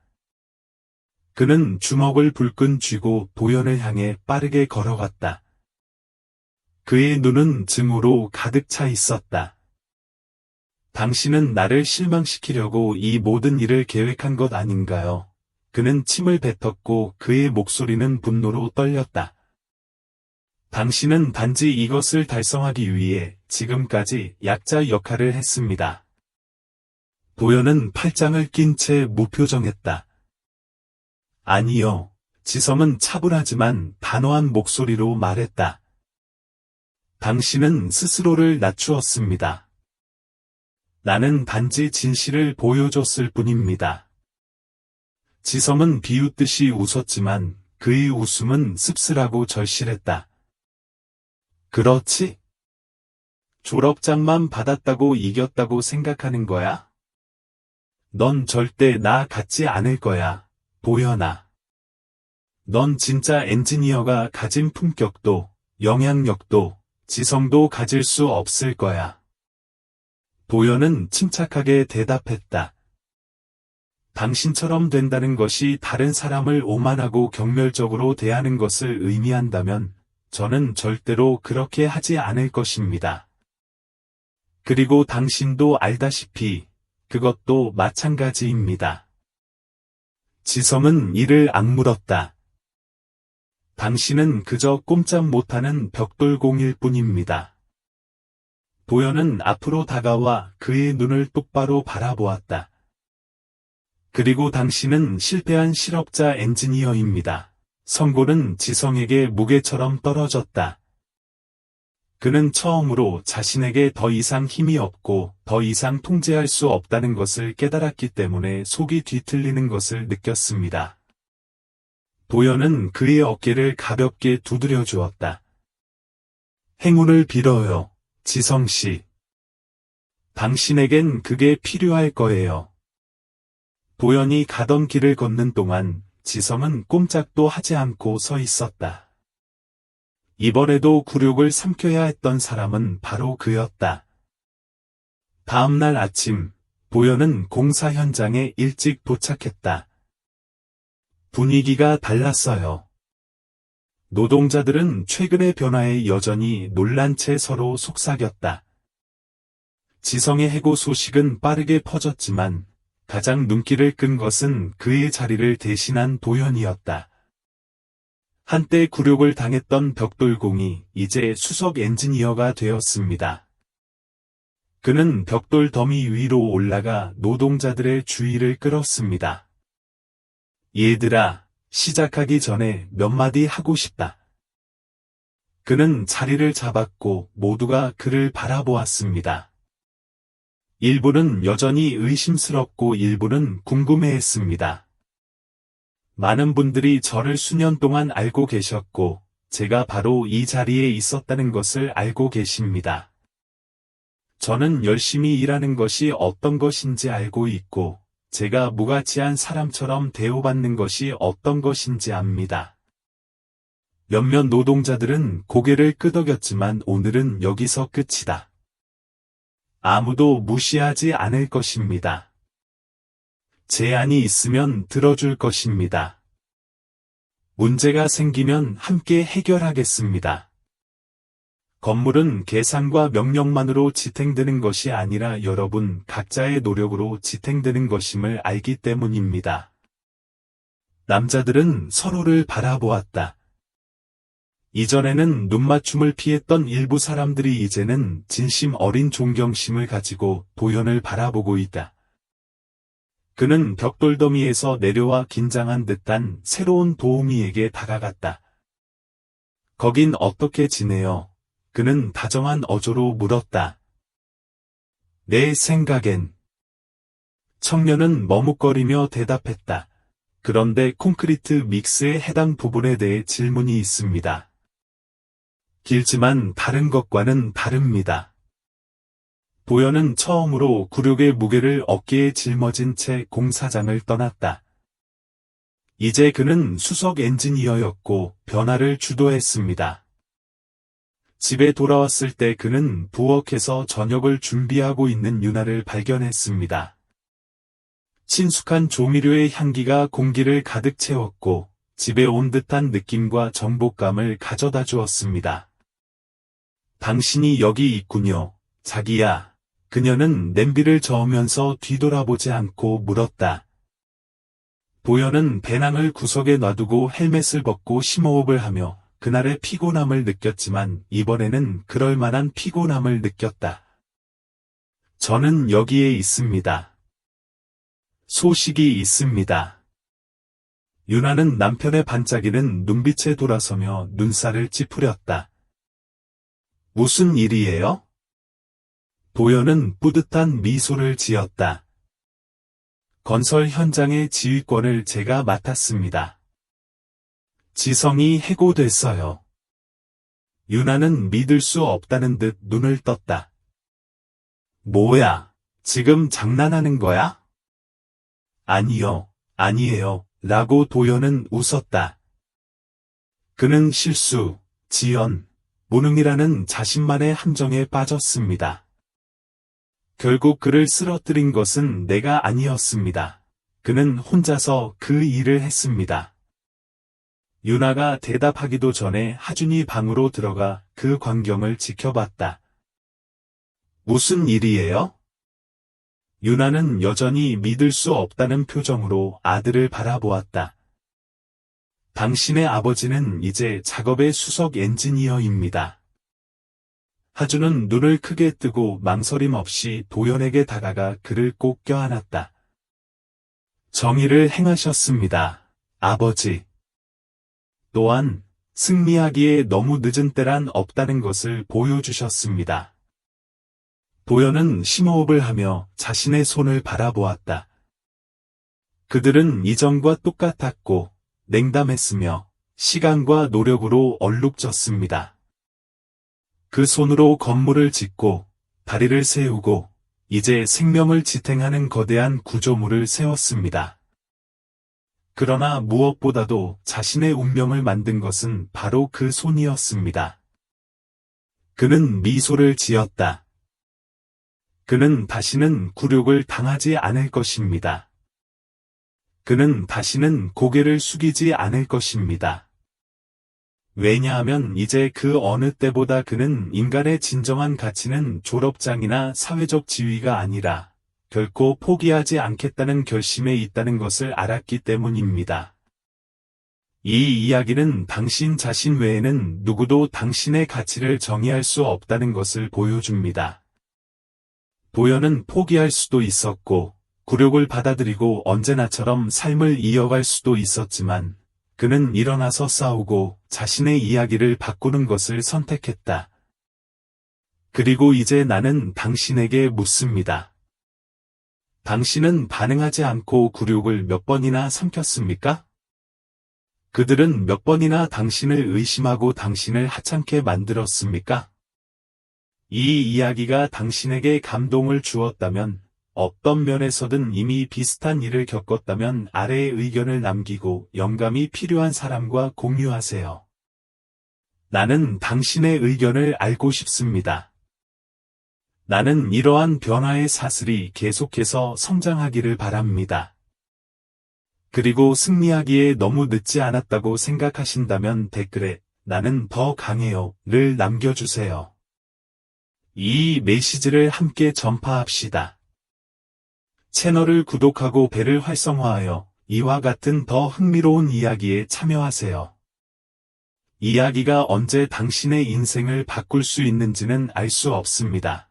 S1: 그는 주먹을 불끈 쥐고 도연을 향해 빠르게 걸어갔다. 그의 눈은 증오로 가득 차 있었다. 당신은 나를 실망시키려고 이 모든 일을 계획한 것 아닌가요? 그는 침을 뱉었고 그의 목소리는 분노로 떨렸다. 당신은 단지 이것을 달성하기 위해 지금까지 약자 역할을 했습니다. 도연은 팔짱을 낀 채 무표정했다. 아니요. 지성은 차분하지만 단호한 목소리로 말했다. 당신은 스스로를 낮추었습니다. 나는 단지 진실을 보여줬을 뿐입니다. 지성은 비웃듯이 웃었지만 그의 웃음은 씁쓸하고 절실했다. 그렇지? 졸업장만 받았다고 이겼다고 생각하는 거야? 넌 절대 나 같지 않을 거야, 도연아. 넌 진짜 엔지니어가 가진 품격도, 영향력도, 지성도 가질 수 없을 거야. 도연은 침착하게 대답했다. 당신처럼 된다는 것이 다른 사람을 오만하고 경멸적으로 대하는 것을 의미한다면 저는 절대로 그렇게 하지 않을 것입니다. 그리고 당신도 알다시피 그것도 마찬가지입니다. 지성은 이를 악물었다. 당신은 그저 꼼짝 못하는 벽돌공일 뿐입니다. 도연은 앞으로 다가와 그의 눈을 똑바로 바라보았다. 그리고 당신은 실패한 실업자 엔지니어입니다. 선고는 지성에게 무게처럼 떨어졌다. 그는 처음으로 자신에게 더 이상 힘이 없고 더 이상 통제할 수 없다는 것을 깨달았기 때문에 속이 뒤틀리는 것을 느꼈습니다. 도연은 그의 어깨를 가볍게 두드려 주었다. 행운을 빌어요, 지성씨. 당신에겐 그게 필요할 거예요. 도연이 가던 길을 걷는 동안 지성은 꼼짝도 하지 않고 서 있었다. 이번에도 굴욕을 삼켜야 했던 사람은 바로 그였다. 다음날 아침, 도연은 공사 현장에 일찍 도착했다. 분위기가 달랐어요. 노동자들은 최근의 변화에 여전히 놀란 채 서로 속삭였다. 지성의 해고 소식은 빠르게 퍼졌지만 가장 눈길을 끈 것은 그의 자리를 대신한 도연이었다. 한때 굴욕을 당했던 벽돌공이 이제 수석 엔지니어가 되었습니다. 그는 벽돌 더미 위로 올라가 노동자들의 주의를 끌었습니다. 얘들아, 시작하기 전에 몇 마디 하고 싶다. 그는 자리를 잡았고 모두가 그를 바라보았습니다. 일부는 여전히 의심스럽고 일부는 궁금해했습니다. 많은 분들이 저를 수년 동안 알고 계셨고, 제가 바로 이 자리에 있었다는 것을 알고 계십니다. 저는 열심히 일하는 것이 어떤 것인지 알고 있고, 제가 무가치한 사람처럼 대우받는 것이 어떤 것인지 압니다. 몇몇 노동자들은 고개를 끄덕였지만 오늘은 여기서 끝이다. 아무도 무시하지 않을 것입니다. 제안이 있으면 들어줄 것입니다. 문제가 생기면 함께 해결하겠습니다. 건물은 계산과 명령만으로 지탱되는 것이 아니라 여러분 각자의 노력으로 지탱되는 것임을 알기 때문입니다. 남자들은 서로를 바라보았다. 이전에는 눈맞춤을 피했던 일부 사람들이 이제는 진심 어린 존경심을 가지고 도연을 바라보고 있다. 그는 벽돌더미에서 내려와 긴장한 듯한 새로운 도우미에게 다가갔다. 거긴 어떻게 지내요? 그는 다정한 어조로 물었다. 내 생각엔. 청년은 머뭇거리며 대답했다. 그런데 콘크리트 믹스의 해당 부분에 대해 질문이 있습니다. 길지만 다른 것과는 다릅니다. 도연은 처음으로 굴욕의 무게를 어깨에 짊어진 채 공사장을 떠났다. 이제 그는 수석 엔지니어였고 변화를 주도했습니다. 집에 돌아왔을 때 그는 부엌에서 저녁을 준비하고 있는 유나를 발견했습니다. 친숙한 조미료의 향기가 공기를 가득 채웠고 집에 온 듯한 느낌과 정복감을 가져다 주었습니다. 당신이 여기 있군요, 자기야. 그녀는 냄비를 저으면서 뒤돌아보지 않고 물었다. 도연은 배낭을 구석에 놔두고 헬멧을 벗고 심호흡을 하며 그날의 피곤함을 느꼈지만 이번에는 그럴 만한 피곤함을 느꼈다. 저는 여기에 있습니다. 소식이 있습니다. 유나는 남편의 반짝이는 눈빛에 돌아서며 눈살을 찌푸렸다. 무슨 일이에요? 도연은 뿌듯한 미소를 지었다. 건설 현장의 지휘권을 제가 맡았습니다. 지성이 해고됐어요. 유나는 믿을 수 없다는 듯 눈을 떴다. 뭐야, 지금 장난하는 거야? 아니요, 아니에요, 라고 도연은 웃었다. 그는 실수, 지연, 무능이라는 자신만의 함정에 빠졌습니다. 결국 그를 쓰러뜨린 것은 내가 아니었습니다. 그는 혼자서 그 일을 했습니다. 유나가 대답하기도 전에 하준이 방으로 들어가 그 광경을 지켜봤다. 무슨 일이에요? 유나는 여전히 믿을 수 없다는 표정으로 아들을 바라보았다. 당신의 아버지는 이제 작업의 수석 엔지니어입니다. 하주는 눈을 크게 뜨고 망설임 없이 도연에게 다가가 그를 꼭 껴안았다. 정의를 행하셨습니다, 아버지. 또한 승리하기에 너무 늦은 때란 없다는 것을 보여주셨습니다. 도연은 심호흡을 하며 자신의 손을 바라보았다. 그들은 이전과 똑같았고 냉담했으며 시간과 노력으로 얼룩졌습니다. 그 손으로 건물을 짓고 다리를 세우고 이제 생명을 지탱하는 거대한 구조물을 세웠습니다. 그러나 무엇보다도 자신의 운명을 만든 것은 바로 그 손이었습니다. 그는 미소를 지었다. 그는 다시는 굴욕을 당하지 않을 것입니다. 그는 다시는 고개를 숙이지 않을 것입니다. 왜냐하면 이제 그 어느 때보다 그는 인간의 진정한 가치는 졸업장이나 사회적 지위가 아니라 결코 포기하지 않겠다는 결심에 있다는 것을 알았기 때문입니다. 이 이야기는 당신 자신 외에는 누구도 당신의 가치를 정의할 수 없다는 것을 보여줍니다. 도연은 포기할 수도 있었고 굴욕을 받아들이고 언제나처럼 삶을 이어갈 수도 있었지만 그는 일어나서 싸우고 자신의 이야기를 바꾸는 것을 선택했다. 그리고 이제 나는 당신에게 묻습니다. 당신은 반응하지 않고 굴욕을 몇 번이나 삼켰습니까? 그들은 몇 번이나 당신을 의심하고 당신을 하찮게 만들었습니까? 이 이야기가 당신에게 감동을 주었다면, 어떤 면에서든 이미 비슷한 일을 겪었다면 아래의 의견을 남기고 영감이 필요한 사람과 공유하세요. 나는 당신의 의견을 알고 싶습니다. 나는 이러한 변화의 사슬이 계속해서 성장하기를 바랍니다. 그리고 승리하기에 너무 늦지 않았다고 생각하신다면 댓글에 나는 더 강해요를 남겨주세요. 이 메시지를 함께 전파합시다. 채널을 구독하고 벨을 활성화하여 이와 같은 더 흥미로운 이야기에 참여하세요. 이야기가 언제 당신의 인생을 바꿀 수 있는지는 알 수 없습니다.